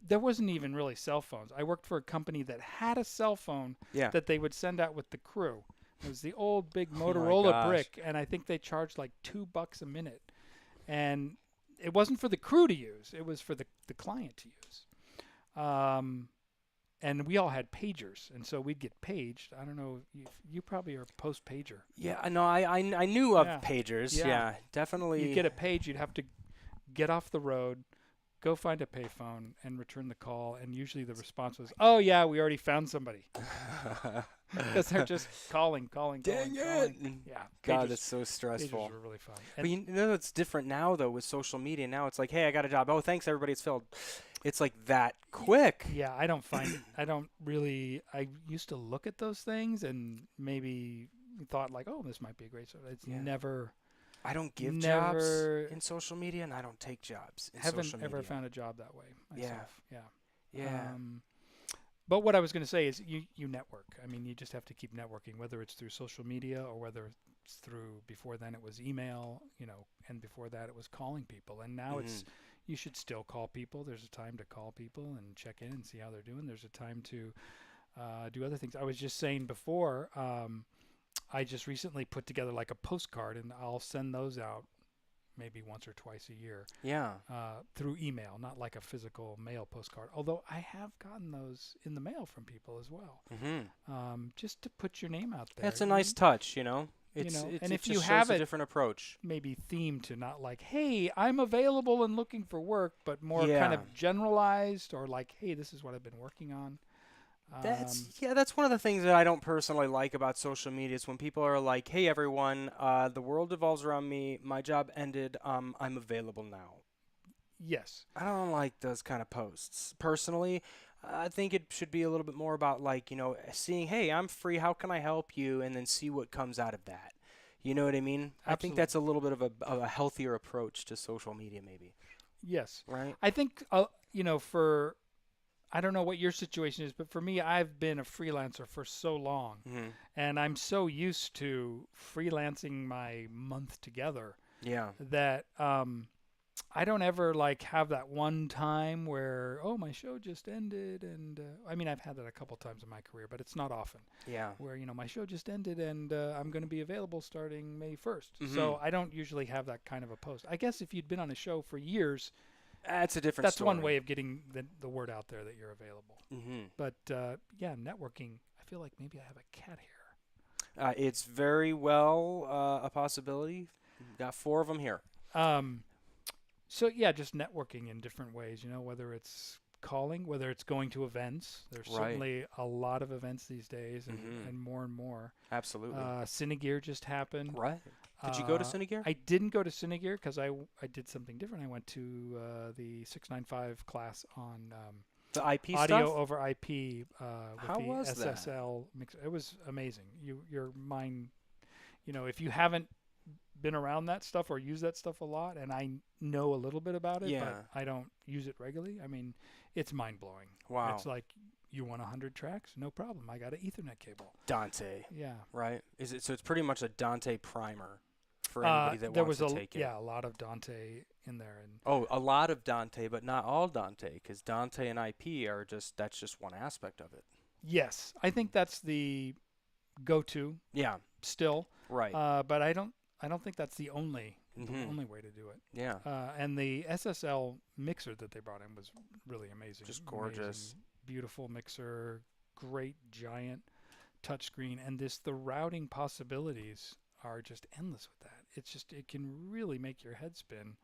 there wasn't even really cell phones. I worked for a company that had a cell phone that they would send out with the crew. It was the old big Motorola brick, and I think they charged like $2 a minute. And it wasn't for the crew to use. It was for the client to use. And we all had pagers, and so we'd get paged. I don't know. You probably are post-pager. Yeah, no, I knew of pagers. Yeah, definitely. You'd get a page. You'd have to get off the road, go find a payphone, and return the call. And usually the response was, "Oh, yeah, we already found somebody." Because they're just calling. Dang it! Yeah. God, it's so stressful. Pagers were really fun. But you know, it's different now, though, with social media. Now it's like, hey, I got a job. Oh, thanks, everybody. It's filled. It's like that quick. Yeah, I don't find it. I used to look at those things and maybe thought like, oh, this might be a great job. It's never. I don't give jobs in social media, and I don't take jobs in social media. Haven't ever found a job that way myself. Yeah. But what I was going to say is you network. I mean, you just have to keep networking, whether it's through social media or whether it's through, before then it was email, and before that it was calling people. And now you should still call people. There's a time to call people and check in and see how they're doing. There's a time to do other things. I was just saying before, I just recently put together like a postcard, and I'll send those out maybe once or twice a year. Yeah. Through email, not like a physical mail postcard. Although I have gotten those in the mail from people as well. Just to put your name out there. That's a nice touch, It's and if it you just have shows a different approach. maybe themed to not like, hey, I'm available and looking for work, but more kind of generalized, or like, hey, this is what I've been working on. That's one of the things that I don't personally like about social media is when people are like, hey, everyone, the world revolves around me. My job ended. I'm available now. Yes. I don't like those kind of posts. Personally, I think it should be a little bit more about like, seeing, hey, I'm free. How can I help you? And then see what comes out of that. You know what I mean? Absolutely. I think that's a little bit of a healthier approach to social media maybe. Yes. Right? I think, I don't know what your situation is, but for me, I've been a freelancer for so long, and I'm so used to freelancing my month together that I don't ever like have that one time where, oh, my show just ended, and I mean, I've had that a couple times in my career, but it's not often. Yeah. Where, my show just ended, and I'm going to be available starting May 1st. So I don't usually have that kind of a post. I guess if you'd been on a show for years, that's a different That's story. one way of getting the word out there that you're available. But, networking, I feel like maybe I have a cat here. It's very well a possibility. Got 4 of them here. So, just networking in different ways, whether it's calling, whether it's going to events. There's certainly a lot of events these days and more. Absolutely. Cinegear just happened. Right. Did you go to Cinegear? I didn't go to Cinegear because I did something different. I went to the 695 class on the IP audio stuff? over IP with How the was SSL mix. It was amazing. Your mind, if you haven't been around that stuff or used that stuff a lot, and I know a little bit about it, but I don't use it regularly. I mean, it's mind-blowing. Wow. It's like, you want 100 tracks? No problem. I got an Ethernet cable. Dante. Yeah. Right? So it's pretty much a Dante primer for anybody that wants to take it. Yeah, a lot of Dante in there. A lot of Dante, but not all Dante, because Dante and IP that's just one aspect of it. Yes, I think that's the go-to. Yeah. Still. Right. But I don't think that's the only way to do it. Yeah. And the SSL mixer that they brought in was really amazing. Just gorgeous. Amazing, beautiful mixer, great giant touchscreen, and the routing possibilities are just endless with that. It can really make your head spin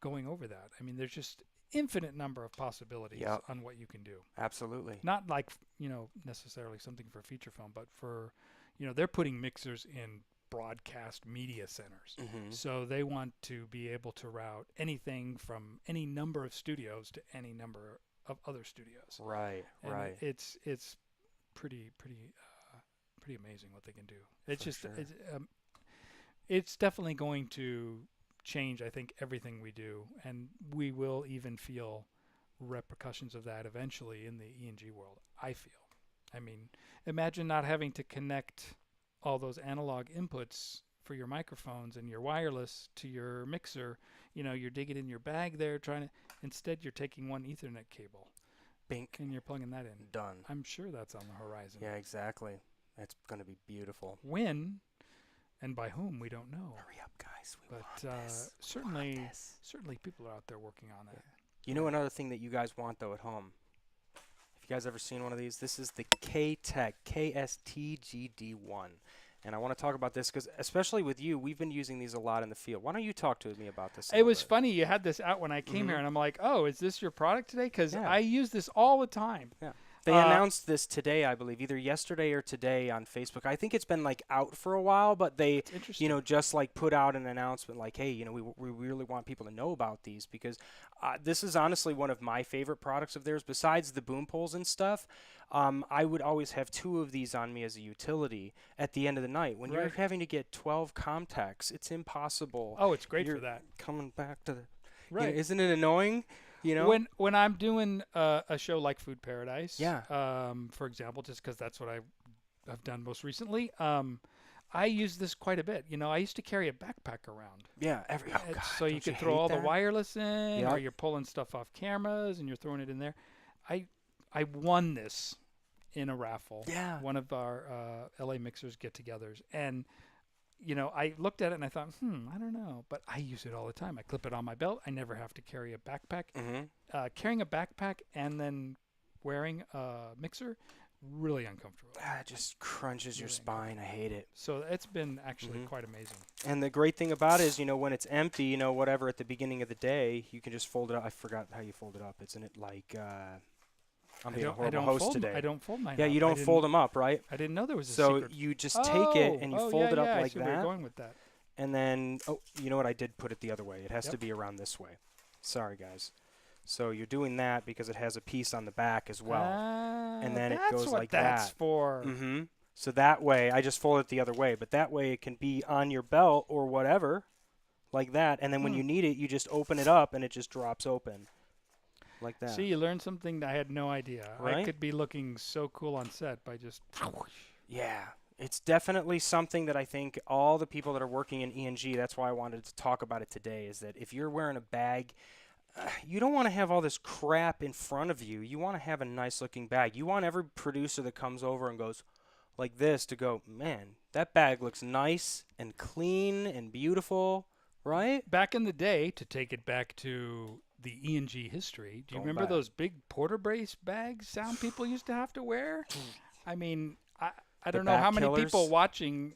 going over that. I mean, there's just infinite number of possibilities on what you can do. Absolutely. Not like, necessarily something for feature film, but for, they're putting mixers in broadcast media centers. So they want to be able to route anything from any number of studios to any number of other studios. Right, and right. It's pretty amazing what they can do. It's it's definitely going to change, I think, everything we do, and we will even feel repercussions of that eventually in the E&G world, I feel. I mean, imagine not having to connect all those analog inputs for your microphones and your wireless to your mixer. You're digging in your bag there instead you're taking one Ethernet cable. Bink. And you're plugging that in. Done. I'm sure that's on the horizon. Yeah, exactly. That's going to be beautiful. When and by whom, we don't know. Hurry up, guys. We want this. Certainly people are out there working on that. You know another thing that you guys want, though, at home? Have you guys ever seen one of these? This is the K-Tech KSTGD1. And I want to talk about this because, especially with you, we've been using these a lot in the field. Why don't you talk to me about this? It was funny. You had this out when I came here, and I'm like, oh, is this your product today? Because I use this all the time. Yeah. They announced this today, I believe, either yesterday or today on Facebook. I think it's been out for a while, but they, just put out an announcement like, hey, we really want people to know about these because this is honestly one of my favorite products of theirs. Besides the boom poles and stuff, I would always have 2 of these on me as a utility at the end of the night. When you're having to get 12 Comtechs, it's impossible. Oh, it's great for that. Coming back to the isn't it annoying? When I'm doing a show like Food Paradise, for example, just because that's what I've done most recently, I use this quite a bit. I used to carry a backpack around. Yeah, so you could throw all the wireless in, or you're pulling stuff off cameras and you're throwing it in there. I won this in a raffle. Yeah, one of our LA Mixers get-togethers, and I looked at it and I thought, I don't know, but I use it all the time. I clip it on my belt. I never have to carry a backpack. Carrying a backpack and then wearing a mixer, really uncomfortable. It just crunches your spine. I hate it. So it's been actually quite amazing. And the great thing about it is, when it's empty, whatever at the beginning of the day, you can just fold it up. I forgot how you fold it up. Isn't it like... I'm being a horrible host today. I don't fold mine. Yeah, you don't fold them up, right? I didn't know there was a So secret. you just take it and you fold it up like I see where that. you're going with that. And then, you know what? I did put it the other way. It has to be around this way. Sorry, guys. So you're doing that because it has a piece on the back as well. And then it goes like that. That's for. So that way, I just fold it the other way. But that way, it can be on your belt or whatever, like that. And then when you need it, you just open it up and it just drops open. Like that. See, you learned something that I had no idea. Right? I could be looking so cool on set by just... Yeah. It's definitely something that I think all the people that are working in E&G, that's why I wanted to talk about it today, is that if you're wearing a bag, you don't want to have all this crap in front of you. You want to have a nice-looking bag. You want every producer that comes over and goes like this to go, man, that bag looks nice and clean and beautiful, right? Back in the day, to take it back to... the E&G history. Do you remember those big porter brace bags sound people used to have to wear? I mean, I don't know how many people watching,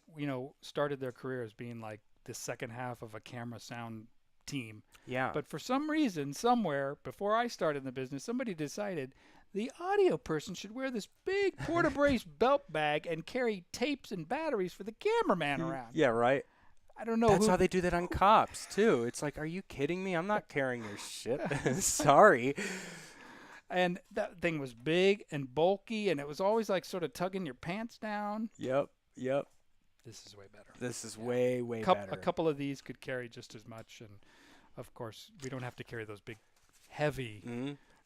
started their careers being like the second half of a camera sound team. Yeah. But for some reason, somewhere before I started in the business, somebody decided the audio person should wear this big porter brace belt bag and carry tapes and batteries for the cameraman around. Yeah, right. I don't know. That's how they do that on cops, too. It's like, are you kidding me? I'm not carrying your shit. Sorry. And that thing was big and bulky, and it was always like sort of tugging your pants down. Yep. This is way better. This is way better. A couple of these could carry just as much, and of course, we don't have to carry those big, heavy.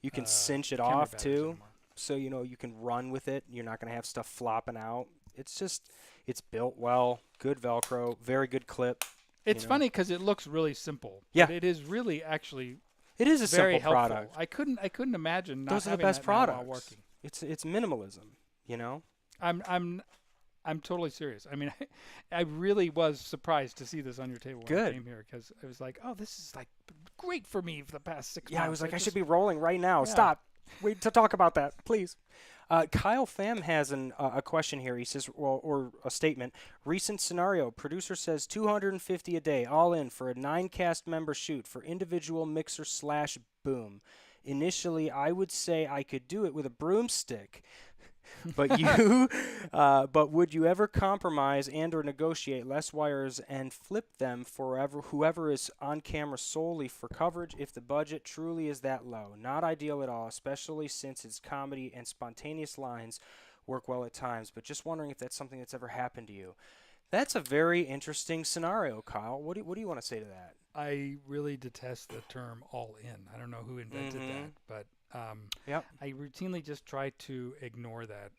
You can cinch it off, too, so, you can run with it. You're not going to have stuff flopping out. It's built well, good Velcro, very good clip. It's funny because it looks really simple. Yeah. But it is really actually it is a very simple helpful. product. I couldn't imagine not Those are the having best that now while products. working. It's minimalism, you know. I'm totally serious. I mean, I really was surprised to see this on your table when I Good. came here because I was like, oh, this is like great for me for the past 6 months. Yeah, I was like, I should be rolling right now. Yeah. Stop. Wait to talk about that, please. Kyle Pham has a question here. He says, well, or a statement. Recent scenario: producer says 250 a day, all in for a 9 cast member shoot for individual mixer slash boom. Initially, I would say I could do it with a broomstick. But but would you ever compromise and/or negotiate less wires and flip them for whoever is on camera solely for coverage if the budget truly is that low? Not ideal at all, especially since its comedy and spontaneous lines work well at times. But just wondering if that's something that's ever happened to you. That's a very interesting scenario, Kyle. What do you want to say to that? I really detest the term all in. I don't know who invented that, but Yep. I routinely just try to ignore that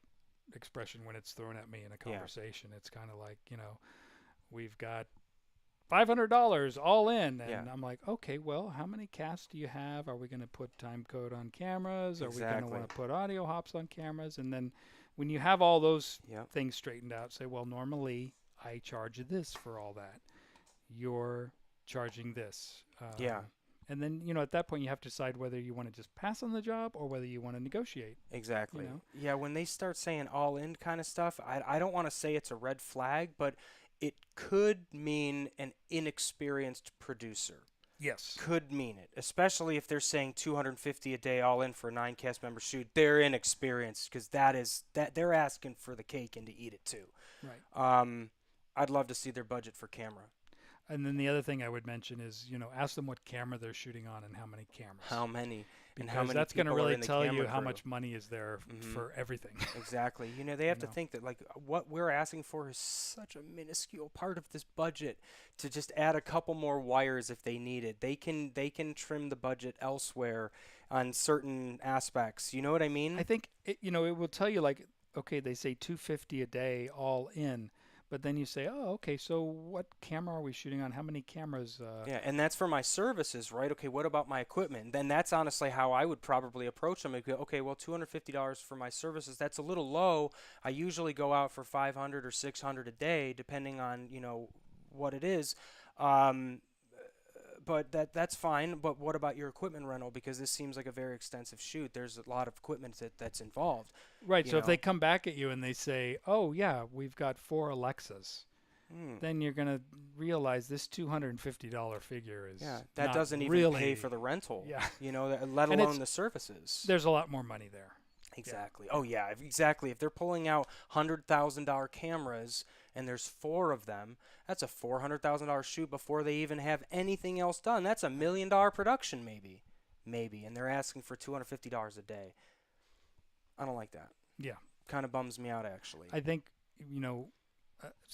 expression when it's thrown at me in a conversation. It's kind of like, we've got $500 all in, and I'm like, okay, well, how many casts do you have? Are we going to put time code on cameras? Are we going to want to put audio hops on cameras? And then when you have all those things straightened out, say, well, normally I charge this for all that. You're charging this. And then, at that point, you have to decide whether you want to just pass on the job or whether you want to negotiate. Exactly. Yeah, when they start saying all in kind of stuff, I don't want to say it's a red flag, but it could mean an inexperienced producer. Yes. Could mean it, especially if they're saying 250 a day all in for a 9 cast member shoot. They're inexperienced because that they're asking for the cake and to eat it too. Right. I'd love to see their budget for camera. And then the other thing I would mention is, ask them what camera they're shooting on and how many cameras. How many? Because and how many that's going to really tell you how crew. much money is there for everything. Exactly. They have to think that like what we're asking for is such a minuscule part of this budget to just add a couple more wires if they need it. They can trim the budget elsewhere on certain aspects. You know what I mean? I think it will tell you like, okay, they say 250 a day all in. But then you say, oh, okay, so what camera are we shooting on? How many cameras? Yeah, and that's for my services, right? Okay, what about my equipment? And then that's honestly how I would probably approach them. I'd go, okay, well, $250 for my services, that's a little low. I usually go out for $500 or $600 a day, depending on, what it is. But that's fine. But what about your equipment rental? Because this seems like a very extensive shoot. There's a lot of equipment that's involved. Right. So if they come back at you and they say, "Oh yeah, we've got 4 Alexas," then you're gonna realize this $250 figure is that doesn't even really pay for the rental. Yeah. Let alone the services. There's a lot more money there. Exactly. Yeah. Oh yeah, exactly. If they're pulling out $100,000 cameras and there's 4 of them, that's a $400,000 shoot before they even have anything else done. That's $1 million production maybe, and they're asking for $250 a day. I don't like that. Yeah. Kind of bums me out actually. I think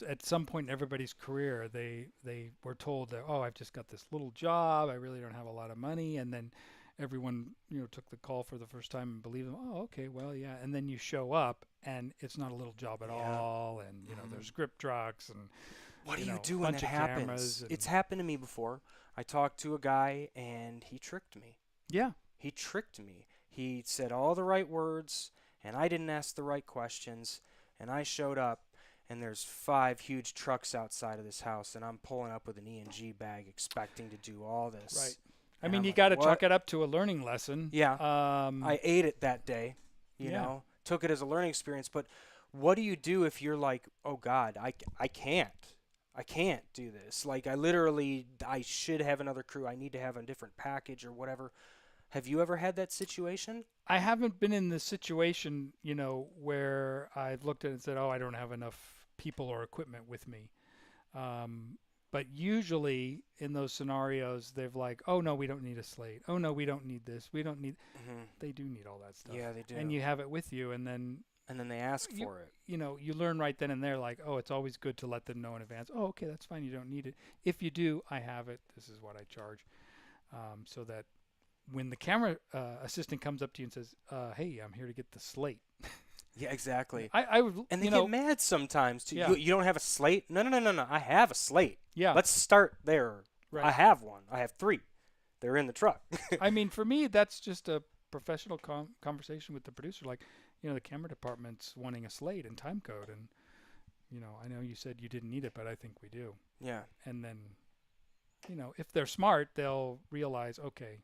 at some point in everybody's career, they were told that, oh, I've just got this little job, I really don't have a lot of money, and then everyone took the call for the first time and believed them. Oh, okay, well, yeah. And then you show up and it's not a little job at all, and there's grip trucks and what do you do when that happens? It's happened to me before. I talked to a guy and he tricked me. Yeah, he tricked me. He said all the right words and I didn't ask the right questions, and I showed up and there's 5 huge trucks outside of this house, and I'm pulling up with an E&G bag expecting to do all this. Right. I mean, you got to chalk it up to a learning lesson. Yeah. I ate it that day, you know, took it as a learning experience. But what do you do if you're like, oh, God, I can't do this. Like, I should have another crew. I need to have a different package or whatever. Have you ever had that situation? I haven't been in the situation, where I've looked at it and said, oh, I don't have enough people or equipment with me. But usually in those scenarios, they've like, oh, no, we don't need a slate. Oh, no, we don't need this. We don't need. They do need all that stuff. Yeah, they do. And you have it with you, and then they ask for it. You learn right then and there, like, oh, it's always good to let them know in advance. Oh, okay, that's fine. You don't need it. If you do, I have it. This is what I charge. So that when the camera assistant comes up to you and says, hey, I'm here to get the slate. Yeah, exactly. I would, and they get mad sometimes too. Yeah. You don't have a slate? No. I have a slate. Yeah. Let's start there. Right. I have one. I have 3. They're in the truck. I mean, for me, that's just a professional conversation with the producer. Like, the camera department's wanting a slate and time code, and I know you said you didn't need it, but I think we do. Yeah. And then, if they're smart, they'll realize, okay,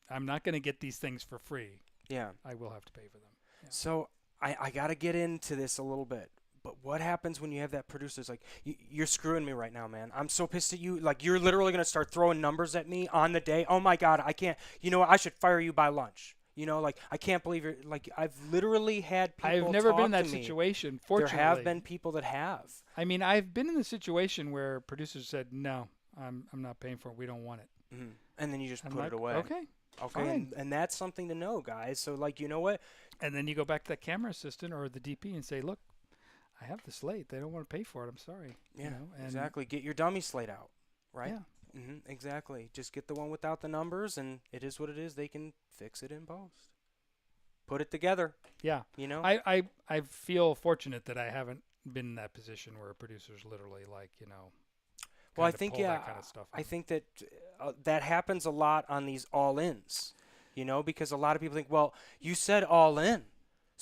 I'm not going to get these things for free. Yeah. I will have to pay for them. Yeah. So I got to get into this a little bit. But what happens when you have that producer's like, you're screwing me right now, man. I'm so pissed at you. Like, you're literally going to start throwing numbers at me on the day. Oh, my God, I can't. You know what? I should fire you by lunch. Like, I can't believe you're, like, I've literally had people I've never been in talk that to me. situation, fortunately. There have been people that have. I mean, I've been in the situation where producers said, no, I'm not paying for it. We don't want it. Mm-hmm. And then you just I'm put like, it away. Okay. And that's something to know, guys. So, like, you know what? And then you go back to that camera assistant or the DP and say, look, I have the slate. They don't want to pay for it. I'm sorry. Yeah, exactly. Get your dummy slate out, right? Yeah. Exactly. Just get the one without the numbers, and it is what it is. They can fix it in post. Put it together. Yeah. I feel fortunate that I haven't been in that position where a producer's literally like, well, I think, that kind of stuff I think that that happens a lot on these all-ins, because a lot of people think, well, you said all-in.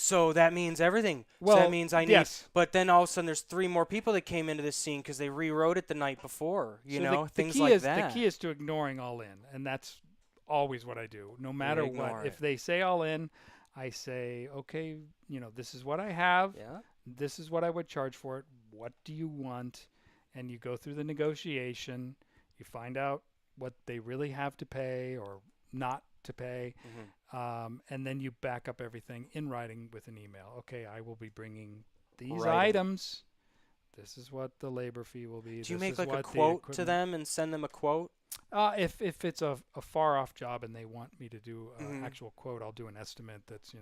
So that means everything. Well, so that means I need. Yes. But then all of a sudden, there's 3 more people that came into this scene because they rewrote it the night before. Things like that. The key is to ignoring all in, and that's always what I do. No matter what, if they say all in, I say, okay, this is what I have. Yeah. This is what I would charge for it. What do you want? And you go through the negotiation. You find out what they really have to pay or not to pay. Mm-hmm. And then you back up everything in writing with an email. Okay, I will be bringing these items. This is what the labor fee will be. Do you make like a quote to them and send them a quote? If it's a far off job and they want me to do an actual quote, I'll do an estimate that's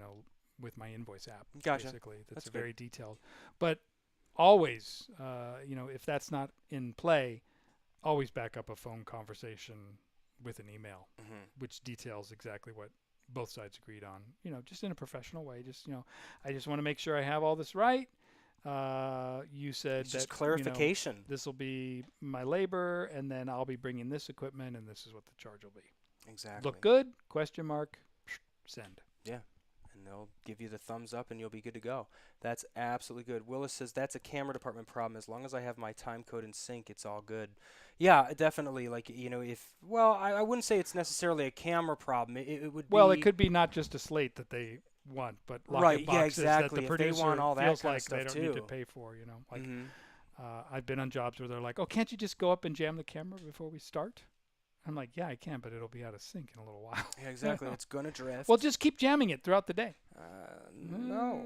with my invoice app. Gotcha. Basically, that's good. very detailed. But always, if that's not in play, always back up a phone conversation with an email, which details exactly what both sides agreed on. Just in a professional way. Just I just want to make sure I have all this right. You said it's just clarification. This will be my labor, and then I'll be bringing this equipment, and this is what the charge will be. Exactly. Look good? Question mark. Send. Yeah. And they'll give you the thumbs up, and you'll be good to go. That's absolutely good. Willis says that's a camera department problem. As long as I have my time code in sync, it's all good. Yeah, definitely. Like I wouldn't say it's necessarily a camera problem. It would be. Well, it could be not just a slate that they want, but lock-in boxes exactly. that the if producer they want all that feels kind like of stuff they don't too. need to pay for. I've been on jobs where they're like, "Oh, can't you just go up and jam the camera before we start?" I'm like, "Yeah, I can, but it'll be out of sync in a little while." Yeah, exactly. It's gonna drift. Well, just keep jamming it throughout the day. No,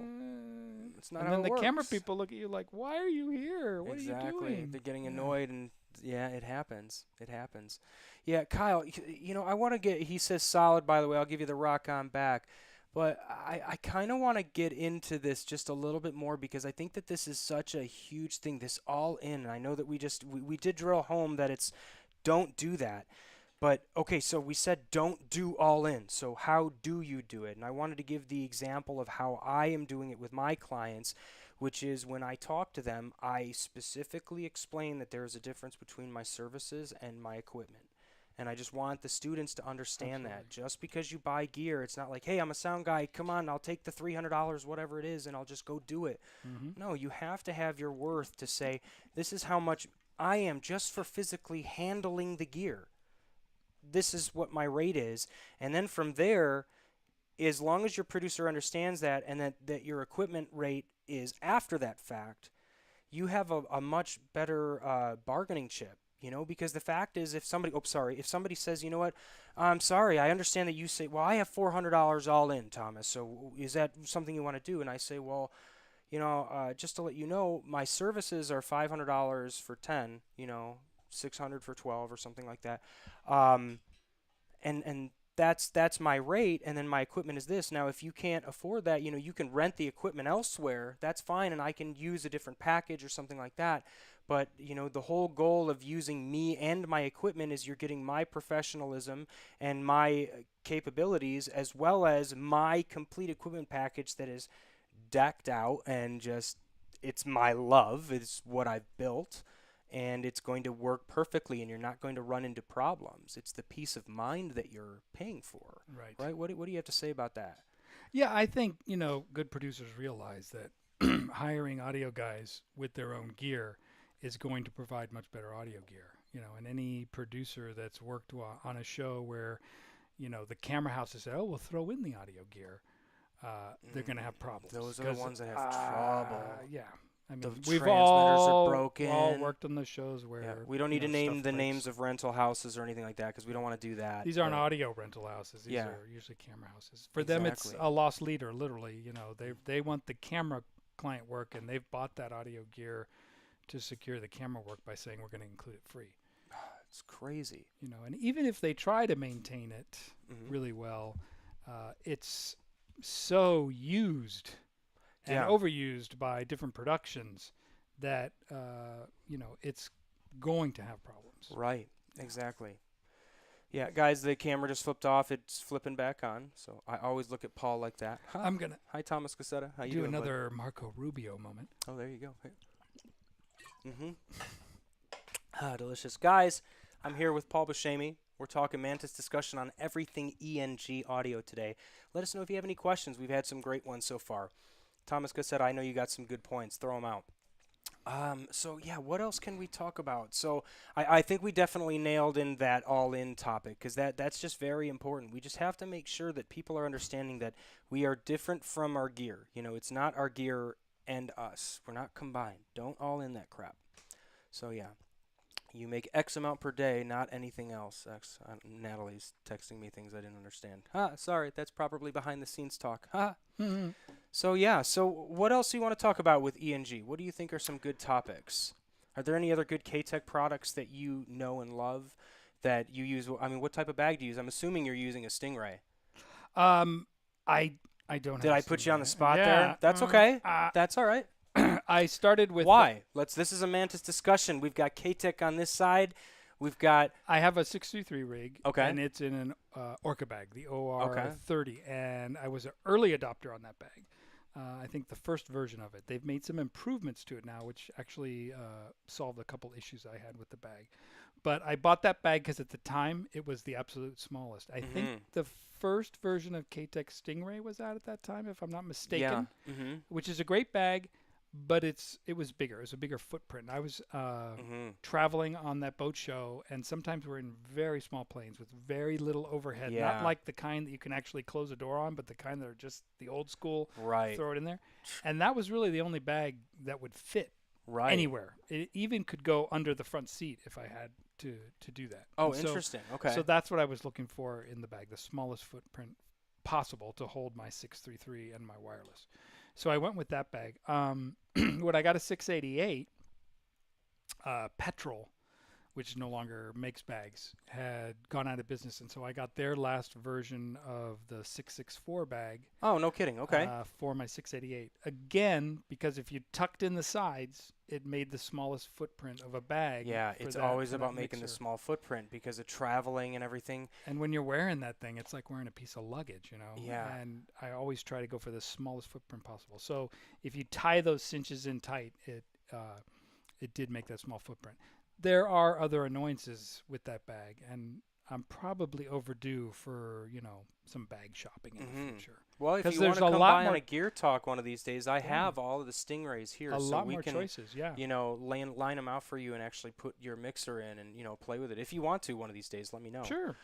it's not and how then it the works. camera people look at you like, "Why are you here? What are you doing?" They're getting annoyed, and it happens. It happens. Yeah, Kyle. I want to get. He says solid. By the way, I'll give you the rock on back. But I kind of want to get into this just a little bit more because I think that this is such a huge thing. This all in. And I know that we did drill home that it's don't do that. But, okay, so we said don't do all in. So how do you do it? And I wanted to give the example of how I am doing it with my clients, which is when I talk to them, I specifically explain that there is a difference between my services and my equipment. And I just want the students to understand that. Just because you buy gear, it's not like, hey, I'm a sound guy. Come on, I'll take the $300, whatever it is, and I'll just go do it. No, you have to have your worth to say, this is how much I am just for physically handling the gear. This is what my rate is. And then from there, as long as your producer understands that and that your equipment rate is after that fact, you have a much better bargaining chip. Because the fact is, if somebody says, you know what, I'm sorry, I understand that you say, well, I have $400 all in, Thomas, so is that something you want to do? And I say, well, just to let you know, my services are $500 for 10, $600 for 12 or something like that. And that's my rate, and then my equipment is this. Now, if you can't afford that, you can rent the equipment elsewhere. That's fine, and I can use a different package or something like that. But, the whole goal of using me and my equipment is you're getting my professionalism and my capabilities as well as my complete equipment package that is decked out and just, it's my love. It's what I've built. And it's going to work perfectly, and you're not going to run into problems. It's the peace of mind that you're paying for. Right. Right? What do you have to say about that? Yeah, I think, good producers realize that hiring audio guys with their own gear is going to provide much better audio gear. And any producer that's worked on a show where, the camera houses say, "Oh, we'll throw in the audio gear," they're going to have problems. Those are the ones that have trouble. Yeah. I The mean, we've transmitters are all broken. worked on the shows where Yeah, we don't need to name the stuff names breaks. of rental houses or anything like that because we don't want to do that. These aren't audio rental houses. These are usually camera houses. For them, it's a lost leader. Literally, they want the camera client work, and they've bought that audio gear to secure the camera work by saying we're going to include it free. It's crazy. And even if they try to maintain it really well, it's so used and overused by different productions that it's going to have problems. Right. Exactly. Yeah, guys, the camera just flipped off. It's flipping back on. So I always look at Paul like that. Huh. I'm gonna Hi, Thomas Cassetta. How you do doing? another Marco Rubio moment. Oh, there you go. Delicious, guys. I'm here with Paul Buscemi. We're talking Mantis discussion on everything ENG audio today. Let us know if you have any questions. We've had some great ones so far. Thomas said, I know you got some good points. Throw them out. What else can we talk about? So I think we definitely nailed in that all-in topic because that's just very important. We just have to make sure that people are understanding that we are different from our gear. It's not our gear and us. We're not combined. Don't all in that crap. So, yeah. You make X amount per day, not anything else. Natalie's texting me things I didn't understand. Sorry, that's probably behind the scenes talk. So what else do you want to talk about with ENG? What do you think are some good topics? Are there any other good K-Tech products that you know and love that you use? I mean, what type of bag do you use? I'm assuming you're using a Stingray. I don't. Did I put you on the spot there? That's okay. That's all right. I started with why? This is a Mantis discussion. We've got K-Tech on this side. We've got. I have a 633 rig. Okay. And it's in an Orca bag, the OR30, and I was an early adopter on that bag. I think the first version of it. They've made some improvements to it now, which actually solved a couple issues I had with the bag. But I bought that bag because at the time it was the absolute smallest. I think the first version of K-Tech Stingray was out at that time, if I'm not mistaken. Yeah. Which is a great bag. But it was bigger. It was a bigger footprint. I was traveling on that boat show, and sometimes we're in very small planes with very little overhead. Yeah. Not like the kind that you can actually close a door on, but the kind that are just the old school. Right. Throw it in there. And that was really the only bag that would fit anywhere. It even could go under the front seat if I had to do that. Oh, interesting. Okay. So that's what I was looking for in the bag, the smallest footprint possible to hold my 633 and my wireless. So I went with that bag. When I got a 688, Petrol, which no longer makes bags, had gone out of business. And so I got their last version of the 664 bag. Oh, no kidding. Okay. For my 688. Again, because if you tucked in the sides, it made the smallest footprint of a bag. Yeah, it's always about making the small footprint because of traveling and everything. And when you're wearing that thing, it's like wearing a piece of luggage, Yeah. And I always try to go for the smallest footprint possible. So if you tie those cinches in tight, it did make that small footprint. There are other annoyances with that bag, and I'm probably overdue for, some bag shopping in the future. Well, if you want to come by on a Gear Talk one of these days, I have all of the Stingrays here. A so lot we more can, choices, yeah. Line them out for you and actually put your mixer in and, play with it. If you want to one of these days, let me know. Sure.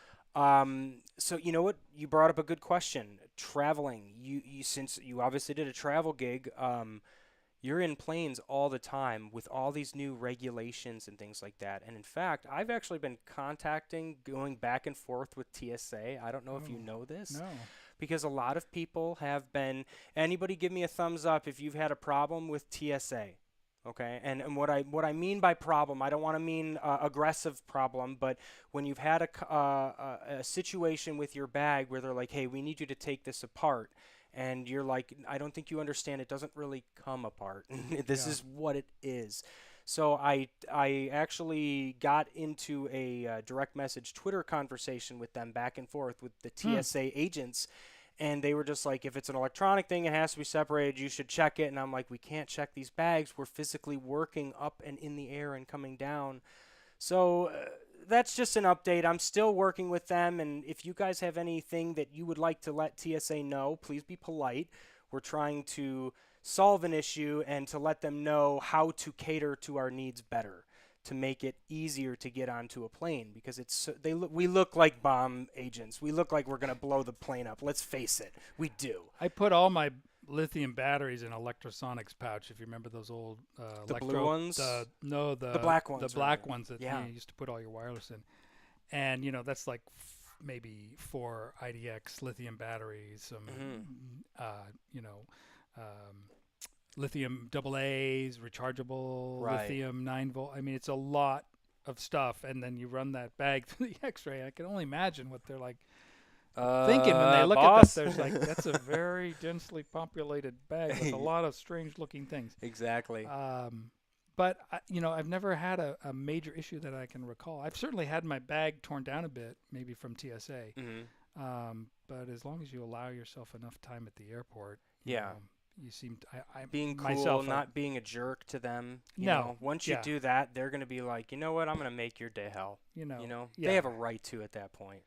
So you know what? You brought up a good question. Traveling. You since you obviously did a travel gig, you're in planes all the time with all these new regulations and things like that. And in fact, I've actually been going back and forth with TSA. I don't know if you know this. No. Because a lot of people have been. Anybody give me a thumbs up if you've had a problem with TSA. Okay, and what I mean by problem, I don't want to mean aggressive problem, but when you've had a situation with your bag where they're like, hey, we need you to take this apart, and you're like, I don't think you understand, it doesn't really come apart. This is what it is. So I actually got into a direct message Twitter conversation with them back and forth with the TSA agents. And they were just like, if it's an electronic thing, it has to be separated. You should check it. And I'm like, we can't check these bags. We're physically working up and in the air and coming down. So that's just an update. I'm still working with them, and if you guys have anything that you would like to let TSA know, please be polite. We're trying to solve an issue and to let them know how to cater to our needs better, to make it easier to get onto a plane, because we look like bomb agents. We look like we're going to blow the plane up. Let's face it, we do. I put all my lithium batteries in electrosonics pouch. If you remember those old blue ones? the black ones. The black ones that yeah. You used to put all your wireless in. And that's like maybe 4 IDX lithium batteries, some lithium AA's, rechargeable, lithium 9-volt. I mean, it's a lot of stuff. And then you run that bag through the X-ray. I can only imagine what they're like thinking when they look boss? at that. There's like, that's a very densely populated bag with a lot of strange-looking things. Exactly. But I've never had a major issue that I can recall. I've certainly had my bag torn down a bit, maybe from TSA. But as long as you allow yourself enough time at the airport, you seem being cool, myself, not being a jerk to them. Once you yeah. do that, they're going to be like, you know what, I'm going to make your day hell. They have a right to at that point.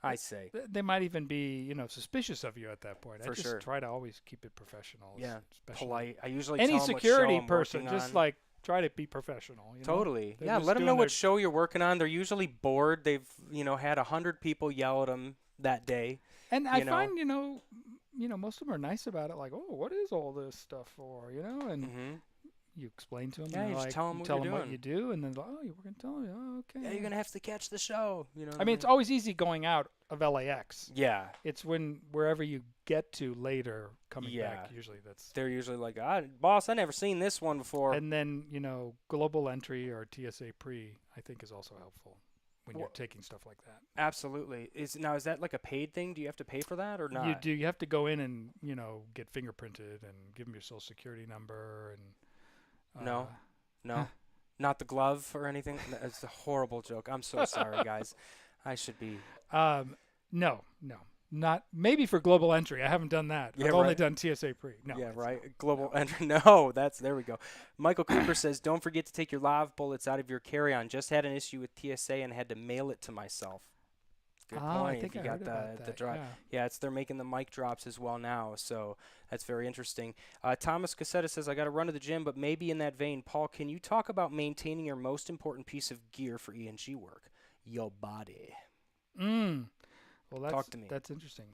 I say they might even be, suspicious of you at that point. For I just sure. try to always keep it professional. Yeah, especially polite. I usually any tell them security what show I'm person working just on. like try to be professional. Totally. They're Yeah, just let them know doing what show you're working on. They're usually bored. They've had 100 people yell at them that day. And I find most of them are nice about it. Like, oh, what is all this stuff for? And you explain to them. Yeah, you just tell them what you do, and then oh, you're working. Tell me, oh, okay. Yeah, you're gonna have to catch the show. I mean, it's always easy going out of LAX. Yeah. It's wherever you get to later coming back. Usually they're usually like, boss, I never seen this one before. And then global entry or TSA pre, I think, is also helpful when you're taking stuff like that. Absolutely. Is that like a paid thing? Do you have to pay for that or not? You do. You have to go in and get fingerprinted and give them your social security number and. No, not the glove or anything. It's a horrible joke. I'm so sorry, guys. I should be. No, not maybe for global entry. I haven't done that. I've only done TSA pre. No. Yeah, right. Global entry. No, there we go. Michael Cooper says, "Don't forget to take your live bullets out of your carry-on. Just had an issue with TSA and had to mail it to myself." Good point. I think I heard about that. Yeah, they're making the mic drops as well now, so that's very interesting. Thomas Cassetta says, I got to run to the gym, but maybe in that vein, Paul, can you talk about maintaining your most important piece of gear for E&G work? Your body. Well, talk to me. That's interesting.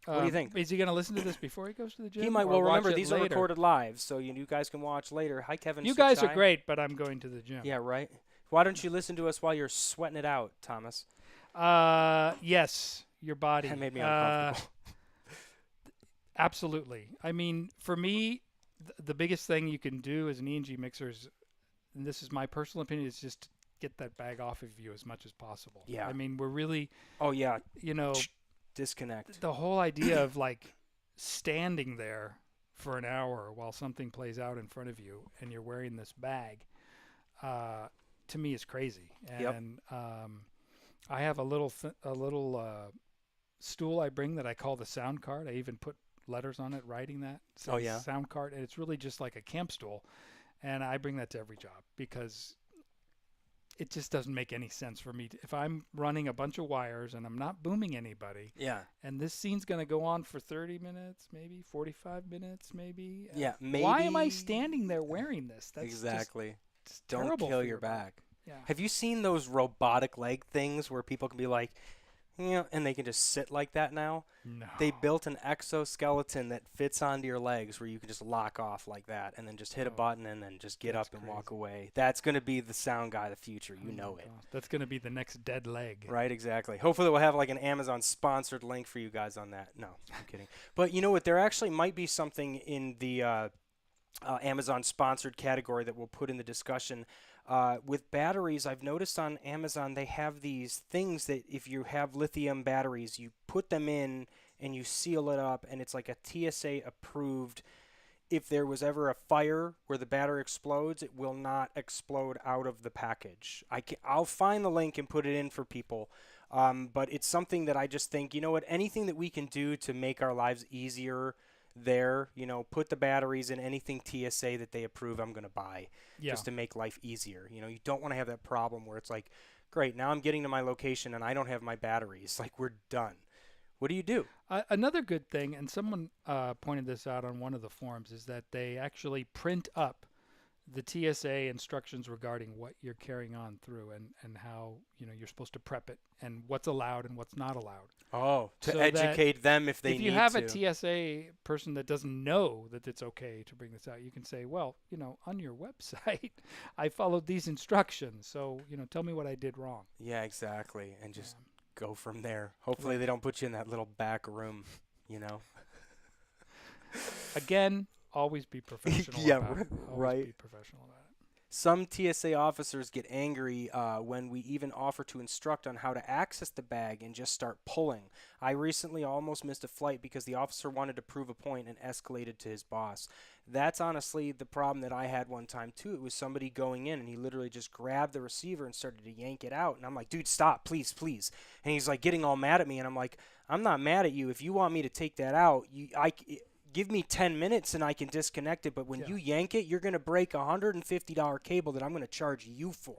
What do you think? Is he going to listen to this before he goes to the gym? He might. Well, remember, these later? are recorded live, so you guys can watch later. Hi, Kevin. You guys are great, but I'm going to the gym. Yeah, right. Why don't you listen to us while you're sweating it out, Thomas? Yes, your body. That made me uncomfortable. Absolutely. I mean, for me, the biggest thing you can do as an E&G mixer is, and this is my personal opinion, is just get that bag off of you as much as possible. Yeah. I mean, we're really. Oh yeah. Disconnect. The whole idea of like standing there for an hour while something plays out in front of you and you're wearing this bag, to me is crazy. And I have a little stool I bring that I call the sound card. I even put letters on it writing that. So sound card, and it's really just like a camp stool. And I bring that to every job because it just doesn't make any sense for me. If I'm running a bunch of wires and I'm not booming anybody, and this scene's going to go on for 30 minutes, maybe 45 minutes, maybe. Maybe. Why am I standing there wearing this? That's exactly. Just don't kill your back. Yeah. Have you seen those robotic leg things where people can be like, and they can just sit like that now? No. They built an exoskeleton that fits onto your legs where you can just lock off like that and then just hit a button and then just get up and walk away. That's going to be the sound guy of the future. You know it. That's going to be the next dead leg. Right, exactly. Hopefully we'll have like an Amazon sponsored link for you guys on that. No, I'm kidding. But you know what? There actually might be something in the Amazon sponsored category that we'll put in the discussion. With batteries, I've noticed on Amazon they have these things that if you have lithium batteries, you put them in and you seal it up, and it's like a TSA approved. If there was ever a fire where the battery explodes, it will not explode out of the package. I'll find the link and put it in for people. But it's something that I just think, you know what, anything that we can do to make our lives easier there, put the batteries in anything TSA that they approve, I'm going to buy just to make life easier. You don't want to have that problem where it's like great, now I'm getting to my location and I don't have my batteries. Like, we're done. What do you do? Another good thing, and someone pointed this out on one of the forums, is that they actually print up the TSA instructions regarding what you're carrying on through and how you're supposed to prep it and what's allowed and what's not allowed. Oh, to So educate them if they need to. If you have a TSA person that doesn't know that it's okay to bring this out, you can say, well, on your website, I followed these instructions. So, tell me what I did wrong. Yeah, exactly. And just go from there. Hopefully they don't put you in that little back room, Again, always be professional about it. Always be professional about it. Some TSA officers get angry when we even offer to instruct on how to access the bag and just start pulling. I recently almost missed a flight because the officer wanted to prove a point and escalated to his boss. That's honestly the problem that I had one time too. It was somebody going in and he literally just grabbed the receiver and started to yank it out. And I'm like, dude, stop, please, please. And he's like getting all mad at me. And I'm like, I'm not mad at you. If you want me to take that out, give me 10 minutes and I can disconnect it, but when you yank it, you're going to break a $150 cable that I'm going to charge you for.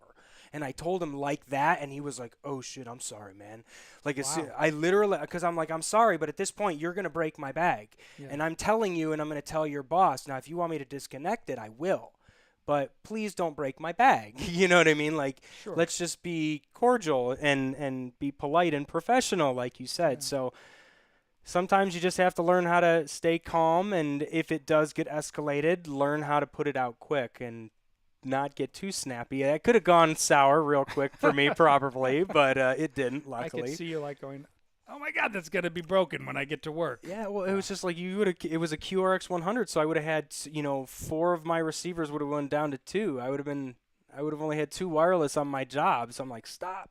And I told him like that, and he was like, oh, shit, I'm sorry, man. Like, I literally, because I'm like, I'm sorry, but at this point, you're going to break my bag. Yeah. And I'm telling you, and I'm going to tell your boss. Now, if you want me to disconnect it, I will. But please don't break my bag. You know what I mean? Like, let's just be cordial and be polite and professional, like you said. So sometimes you just have to learn how to stay calm, and if it does get escalated, learn how to put it out quick and not get too snappy. It could have gone sour real quick for me probably, but it didn't, luckily. I could see you like going, oh my God, that's going to be broken when I get to work. Yeah, well, it was just like it was a QRX 100, so I would have had, 4 of my receivers would have went down to 2. I would have only had 2 wireless on my job, so I'm like, stop.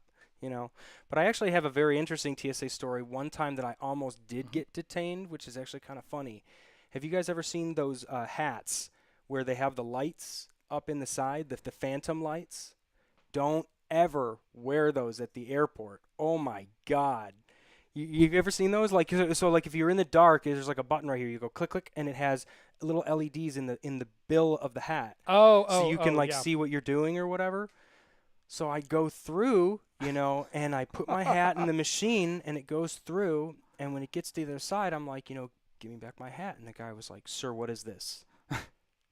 But I actually have a very interesting TSA story. One time that I almost did get detained, which is actually kind of funny. Have you guys ever seen those hats where they have the lights up in the side, the phantom lights? Don't ever wear those at the airport. Oh my God. You've ever seen those? Like, so like if you're in the dark, there's like a button right here. You go click, click, and it has little LEDs in the bill of the hat. So you can see what you're doing or whatever. So I go through, and I put my hat in the machine, and it goes through. And when it gets to the other side, I'm like, give me back my hat. And the guy was like, sir, what is this?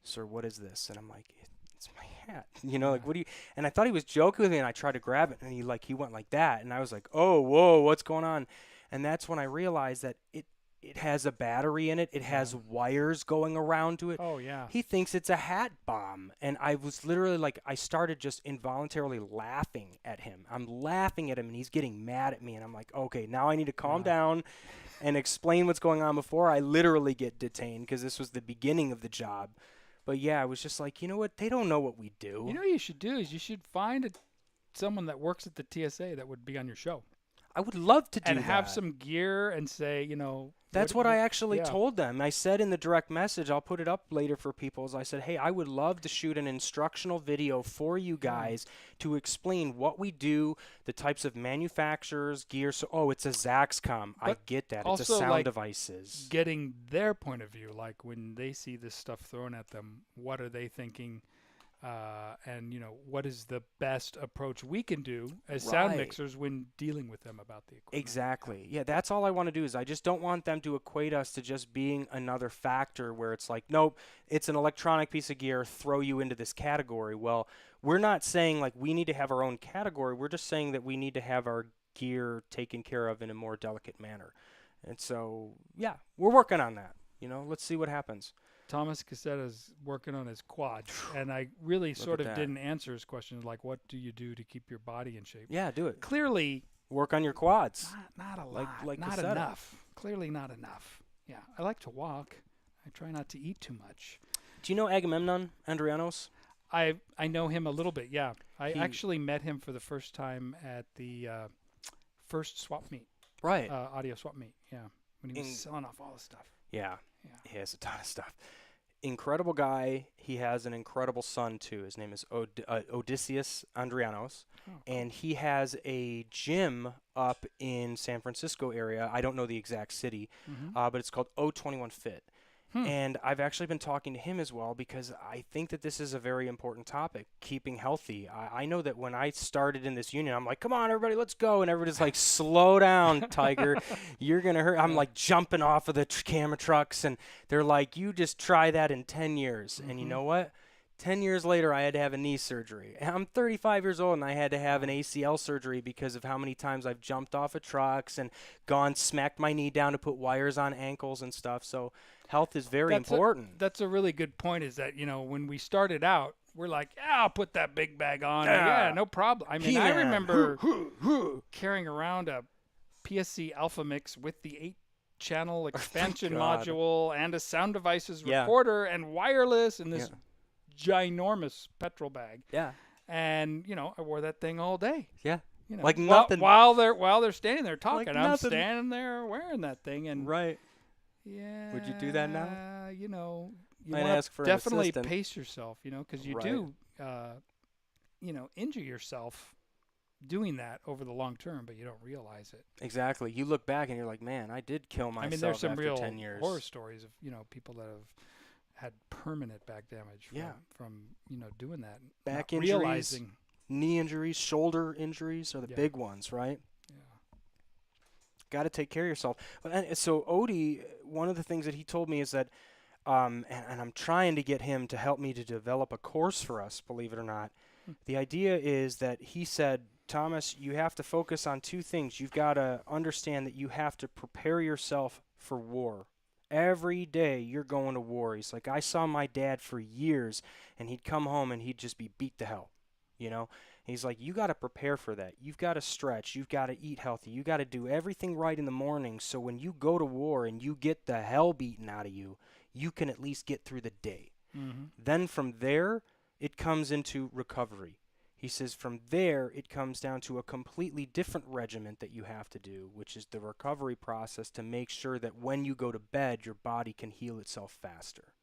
Sir, what is this? And I'm like, it's my hat. Like, what do you? And I thought he was joking with me, and I tried to grab it, and he went like that. And I was like, oh, whoa, what's going on? And that's when I realized that it has a battery in it. It has wires going around to it. Oh, yeah. He thinks it's a hat bomb. And I was literally like, I started just involuntarily laughing at him. I'm laughing at him, and he's getting mad at me. And I'm like, okay, now I need to calm down and explain what's going on before I literally get detained, because this was the beginning of the job. But, yeah, I was just like, you know what? They don't know what we do. You know what you should do is you should find someone that works at the TSA that would be on your show. I would love to do that. And have some gear and say, That's what I actually told them. I said in the direct message, I'll put it up later for people, as I said, hey, I would love to shoot an instructional video for you guys to explain what we do, the types of manufacturers, gear. So, it's a Zaxcom. I get that. It's a sound devices. Getting their point of view, like when they see this stuff thrown at them, what are they thinking? And what is the best approach we can do as sound mixers when dealing with them about the equipment? Exactly. Yeah, that's all I want to do. Is I just don't want them to equate us to just being another factor where it's like, nope, it's an electronic piece of gear, throw you into this category. Well, we're not saying like we need to have our own category. We're just saying that we need to have our gear taken care of in a more delicate manner. And so, yeah, we're working on that. Let's see what happens. Thomas Cassetta's working on his quad, and I really sort of didn't answer his question, like, what do you do to keep your body in shape? Yeah, do it. Clearly, work on your quads. Not a lot. Like not Cassetta. Enough. Clearly not enough. Yeah, I like to walk. I try not to eat too much. Do you know Agamemnon Andrianos? I know him a little bit, yeah. I actually met him for the first time at the first swap meet. Right. Audio swap meet, yeah. When he was selling off all the stuff. Yeah. He has a ton of stuff. Incredible guy. He has an incredible son, too. His name is Odysseus Andrianos. And he has a gym up in San Francisco area. I don't know the exact city, but it's called O21 Fit. And I've actually been talking to him as well because I think that this is a very important topic, keeping healthy. I know that when I started in this union, I'm like, come on, everybody, let's go. And everybody's like, slow down, Tiger. You're going to hurt. I'm like jumping off of the camera trucks. And they're like, you just try that in 10 years. And you know what? 10 years later, I had to have a knee surgery. And I'm 35 years old, and I had to have an ACL surgery because of how many times I've jumped off of trucks and smacked my knee down to put wires on ankles and stuff. So health is very important. That's a really good point, is that, when we started out, we're like, yeah, I'll put that big bag on. Yeah, no problem. I mean, I remember carrying around a PSC Alpha Mix with the 8-channel expansion module and a sound devices recorder and wireless and this ginormous petrol bag. Yeah. And, I wore that thing all day. Yeah. Like nothing. While they're standing there talking, like I'm standing there wearing that thing. And right. Yeah. Would you do that now? You Might want ask for to definitely an assistant. pace yourself, because you do, injure yourself doing that over the long term, but you don't realize it. Exactly. You look back and you're like, man, I did kill myself. I mean, there's some after real 10 years. horror stories of people that have had permanent back damage from doing that. Back not injuries, realizing. knee injuries, shoulder injuries are the big ones, right? Yeah. Got to take care of yourself. So Odie, one of the things that he told me is that, and I'm trying to get him to help me to develop a course for us, believe it or not. The idea is that he said, Thomas, you have to focus on 2 things. You've got to understand that you have to prepare yourself for war. Every day you're going to war. He's like, I saw my dad for years, and he'd come home and he'd just be beat to hell, He's like, you got to prepare for that. You've got to stretch. You've got to eat healthy. You got to do everything right in the morning, so when you go to war and you get the hell beaten out of you, you can at least get through the day. Mm-hmm. Then from there, it comes into recovery. He says from there, it comes down to a completely different regimen that you have to do, which is the recovery process to make sure that when you go to bed, your body can heal itself faster.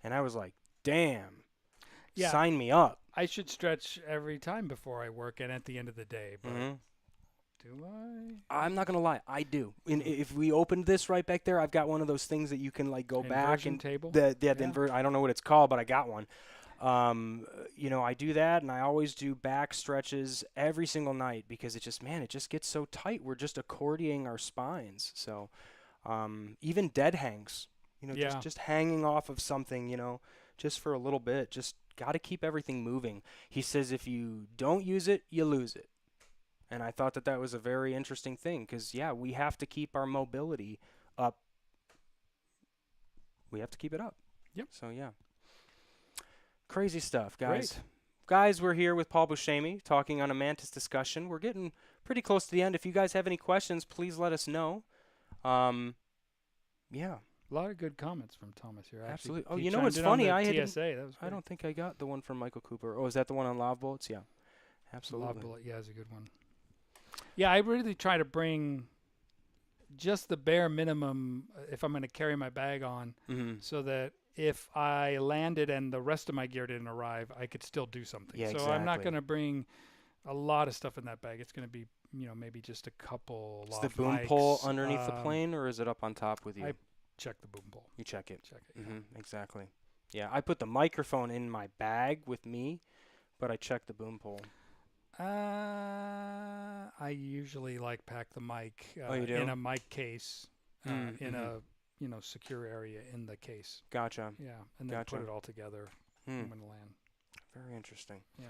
And I was like, damn, sign me up. I should stretch every time before I work and at the end of the day, but do I? I'm not going to lie. I do. And if we opened this right back there, I've got one of those things that you can like go back and table? The I don't know what it's called, but I got one. I do that, and I always do back stretches every single night because it just gets so tight. We're just accordioning our spines. So, even dead hangs, just hanging off of something, just for a little bit, just got to keep everything moving. He says if you don't use it, you lose it. And I thought that was a very interesting thing because, we have to keep our mobility up. We have to keep it up. Yep. So, crazy stuff, guys. Great. Guys, we're here with Paul Buscemi talking on a Mantis discussion. We're getting pretty close to the end. If you guys have any questions, please let us know. A lot of good comments from Thomas here. Absolutely. He Oh, you know what's funny? TSA. That was great. I don't think I got the one from Michael Cooper. Oh, is that the one on Live Bullets? Yeah. Absolutely. Live Bullet, is a good one. Yeah, I really try to bring just the bare minimum if I'm going to carry my bag on, so that if I landed and the rest of my gear didn't arrive, I could still do something. Yeah, so exactly. I'm not going to bring a lot of stuff in that bag. It's going to be, maybe just a couple. Is the loft boom mics, pole underneath the plane, or is it up on top with you? I check the boom pole. You check it. Yeah. Exactly. Yeah, I put the microphone in my bag with me, but I check the boom pole. I usually pack the mic in a mic case, in a secure area in the case. Gotcha. Yeah, and then put it all together when to land. Very interesting. Yeah.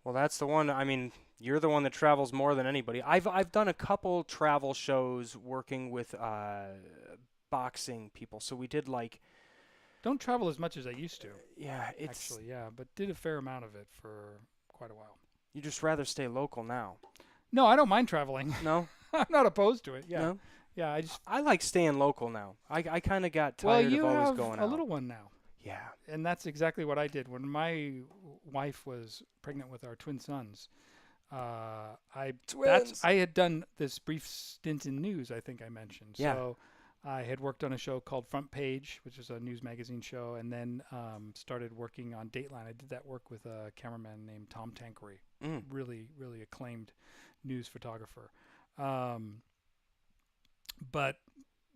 Well, that's the one. I mean, you're the one that travels more than anybody. I've done a couple travel shows working with boxing people. So we did don't travel as much as I used to. Yeah, but did a fair amount of it for quite a while. You just rather stay local now. No, I don't mind traveling. No? I'm not opposed to it. Yeah. No? Yeah, I like staying local now. I kind of got tired of always going out. Well, you have a little one now. Yeah. And that's exactly what I did. When my wife was pregnant with our twin sons, I had done this brief stint in news, I think I mentioned. Yeah. So I had worked on a show called Front Page, which is a news magazine show, and then started working on Dateline. I did that work with a cameraman named Tom Tankery, really, really acclaimed news photographer. But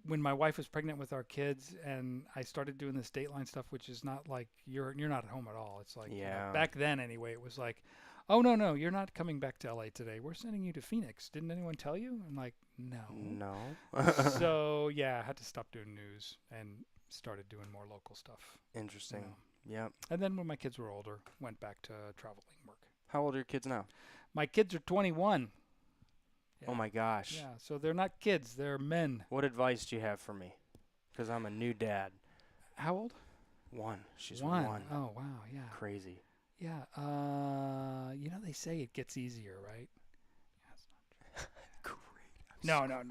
when my wife was pregnant with our kids, and I started doing this Dateline stuff, which is not like you're not at home at all. It's like back then anyway. It was like, oh no, you're not coming back to LA today. We're sending you to Phoenix. Didn't anyone tell you? I'm like, no. So yeah, I had to stop doing news and started doing more local stuff. Interesting. Yep. And then when my kids were older, went back to traveling work. How old are your kids now? My kids are 21. Yeah. Oh my gosh. Yeah, so they're not kids, they're men. What advice do you have for me? Because I'm a new dad. How old? 1. She's 1. Oh, wow, yeah. Crazy. Yeah, they say it gets easier, right? Yeah, it's not true.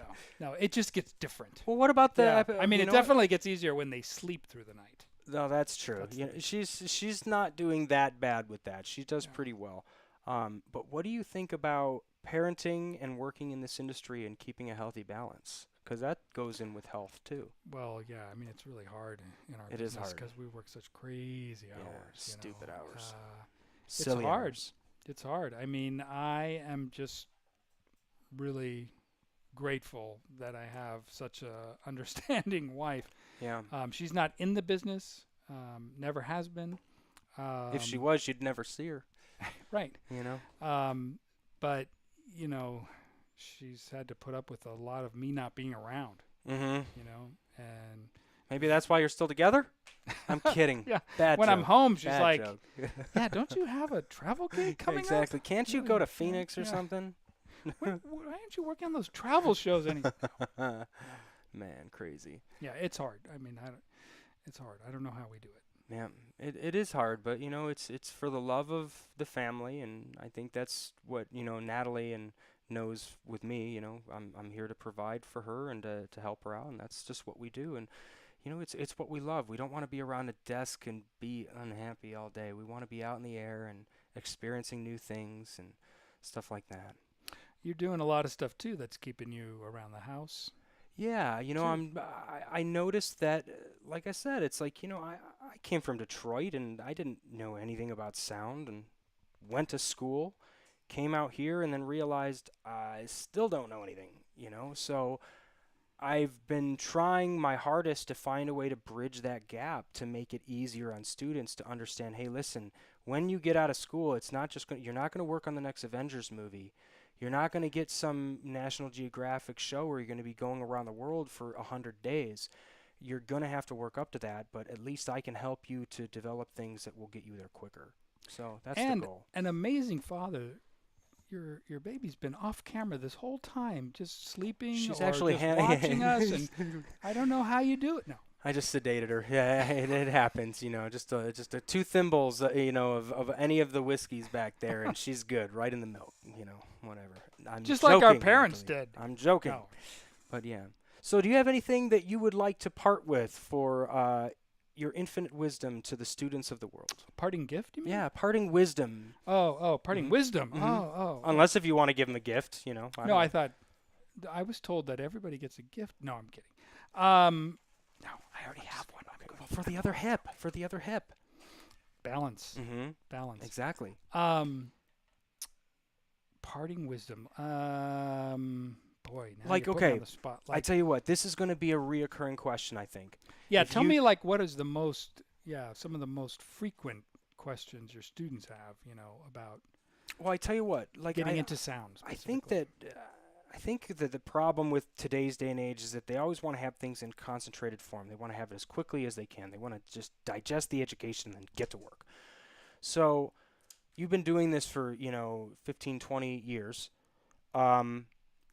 Great. No, it just gets different. Well, what about the... Yeah. I mean, it definitely gets easier when they sleep through the night. No, that's true. She's not doing that bad with that. She does pretty well. But what do you think about parenting and working in this industry and keeping a healthy balance? Because that goes in with health too. Well, yeah. I mean, it's really hard in our business. It is hard because we work such crazy hours. Stupid hours. Silly hours. It's hard. I mean, I am just really grateful that I have such a understanding wife. Yeah. She's not in the business. Never has been. If she was, you'd never see her. Right. But she's had to put up with a lot of me not being around. Mm-hmm. And maybe that's why you're still together. I'm kidding. Yeah. Bad when joke. I'm home, she's Bad like, joke. "Yeah, don't you have a travel gig coming Exactly. up? Can't you go to Phoenix or something? Why aren't you working on those travel shows anymore?" Man, crazy. Yeah, it's hard. I mean, it's hard. I don't know how we do it. Yeah, it is hard, but it's for the love of the family, and I think that's what Natalie knows with me. I'm here to provide for her and to help her out, and that's just what we do. And it's what we love. We don't want to be around a desk and be unhappy all day. We want to be out in the air and experiencing new things and stuff like that. You're doing a lot of stuff too that's keeping you around the house. Yeah, I noticed that, like I said, it's like, I came from Detroit and I didn't know anything about sound and went to school, came out here and then realized I still don't know anything, So I've been trying my hardest to find a way to bridge that gap to make it easier on students to understand, hey, listen, when you get out of school, it's not just you're not going to work on the next Avengers movie. You're not going to get some National Geographic show where you're going to be going around the world for 100 days. You're going to have to work up to that, but at least I can help you to develop things that will get you there quicker. So that's the goal. And an amazing father. Your baby's been off camera this whole time, just sleeping. She's or actually just watching us, and I don't know how you do it. No. I just sedated her. Yeah, it happens. Just a 2 thimbles, of any of the whiskeys back there, and she's good, right in the milk. Whatever. I'm just joking, like our parents did. I'm joking. No. But yeah. So, do you have anything that you would like to part with for your infinite wisdom to the students of the world? Parting gift, you mean? Yeah, parting wisdom. Oh, parting wisdom. Mm-hmm. Oh. Unless if you want to give them a gift, I thought I was told that everybody gets a gift. No, I'm kidding. No, I already have one. Well, for the other hip. Balance. Mm-hmm. Balance. Exactly. Parting wisdom. Boy, now like, you're putting me on the spot. I tell you what, this is going to be a reoccurring question, I think. Yeah, tell me what is some of the most frequent questions your students have, about. Well, I tell you what, getting into sound. I think that the problem with today's day and age is that they always want to have things in concentrated form. They want to have it as quickly as they can. They want to just digest the education and then get to work. So you've been doing this for, 15, 20 years.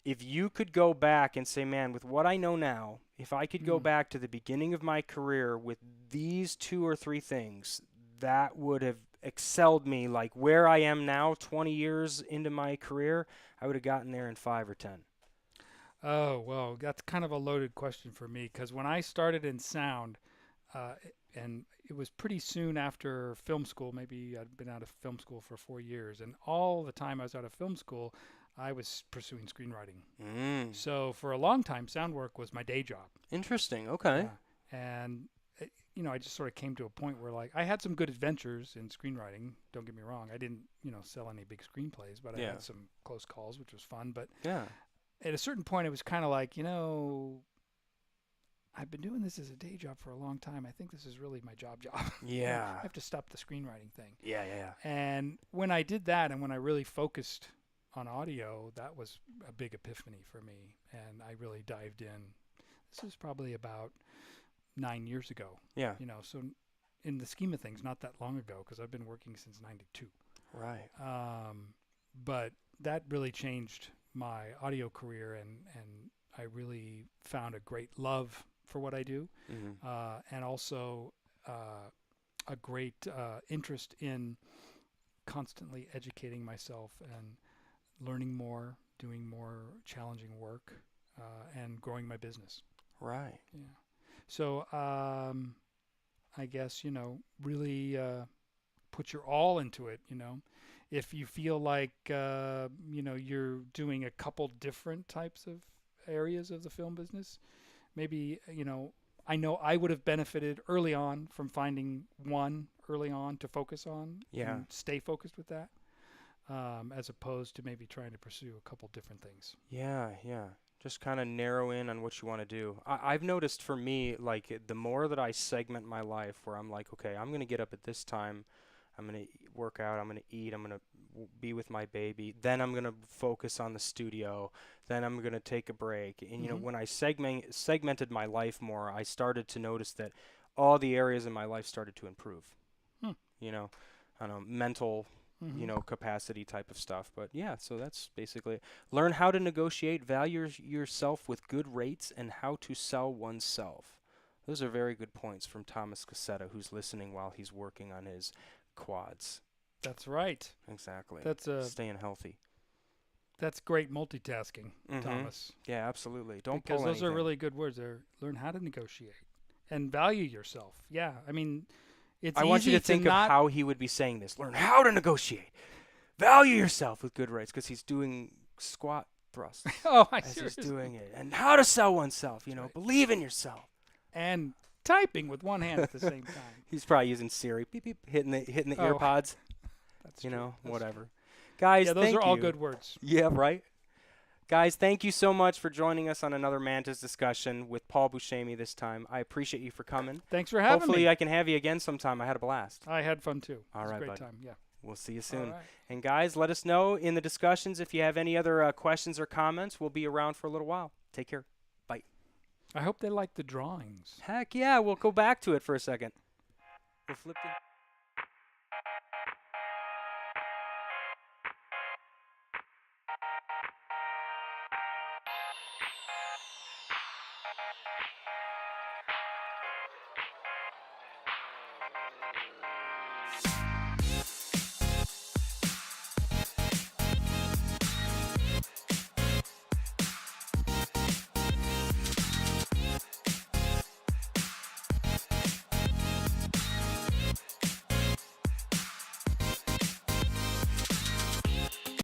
If you could go back and say, man, with what I know now, if I could go back to the beginning of my career with these 2 or 3 things, that would have excelled me. Like where I am now, 20 years into my career, I would have gotten there in 5 or 10. Oh, well, that's kind of a loaded question for me because when I started in sound, and it was pretty soon after film school, maybe I'd been out of film school for 4 years, and all the time I was out of film school, I was pursuing screenwriting. So for a long time, sound work was my day job. Interesting. Okay. And I just sort of came to a point where I had some good adventures in screenwriting. Don't get me wrong. I didn't, sell any big screenplays, but I had some close calls, which was fun. But at a certain point, it was kind of like, I've been doing this as a day job for a long time. I think this is really my job. Yeah. I have to stop the screenwriting thing. Yeah. And when I did that, and when I really focused on audio, that was a big epiphany for me. And I really dived in. This is probably about 9 years ago. Yeah. So in the scheme of things, not that long ago, because I've been working since '92. Right. But that really changed my audio career, and I really found a great love for what I do, and also a great interest in constantly educating myself and learning more, doing more challenging work, and growing my business. Right. Yeah. So I guess, really put your all into it, If you feel like, you're doing a couple different types of areas of the film business, maybe, I know I would have benefited early on from finding one early on to focus on and stay focused with that, as opposed to maybe trying to pursue a couple different things. Yeah. Just kind of narrow in on what you want to do. I've noticed for me, like, the more that I segment my life where I'm like, okay, I'm going to get up at this time, I'm going to work out, I'm going to eat, I'm going to be with my baby, then I'm going to focus on the studio, then I'm going to take a break. And, when I segmented my life more, I started to notice that all the areas in my life started to improve. I don't know, mental capacity type of stuff. But yeah, so that's basically it. Learn how to negotiate, value yourself with good rates, and how to sell oneself. Those are very good points from Thomas Cassetta, who's listening while he's working on his quads. That's right. Exactly. That's staying healthy. That's great multitasking, Thomas. Yeah, absolutely. Don't because pull those anything. are really good words. Learn how to negotiate and value yourself. Yeah, I mean, it's I easy want you to think of how he would be saying this. Learn how to negotiate. Value yourself with good rates, because he's doing squat thrusts. Oh, I as seriously. he's doing it. And how to sell oneself, right. Believe in yourself. And typing with one hand at the same time. He's probably using Siri, beep beep, hitting the Oh, earpods. That's true. That's whatever. true. Guys, Yeah, those thank are all you. good words. Yeah, right. Guys, thank you so much for joining us on another Mantis discussion with Paul Buscemi this time. I appreciate you for coming. Thanks for having Hopefully me. I can have you again sometime. I had a blast. I had fun too. All It was right, a great bud. time. Yeah. We'll see you soon. All right. And guys, let us know in the discussions if you have any other questions or comments. We'll be around for a little while. Take care. Bye. I hope they like the drawings. Heck yeah, we'll go back to it for a second. We'll flip the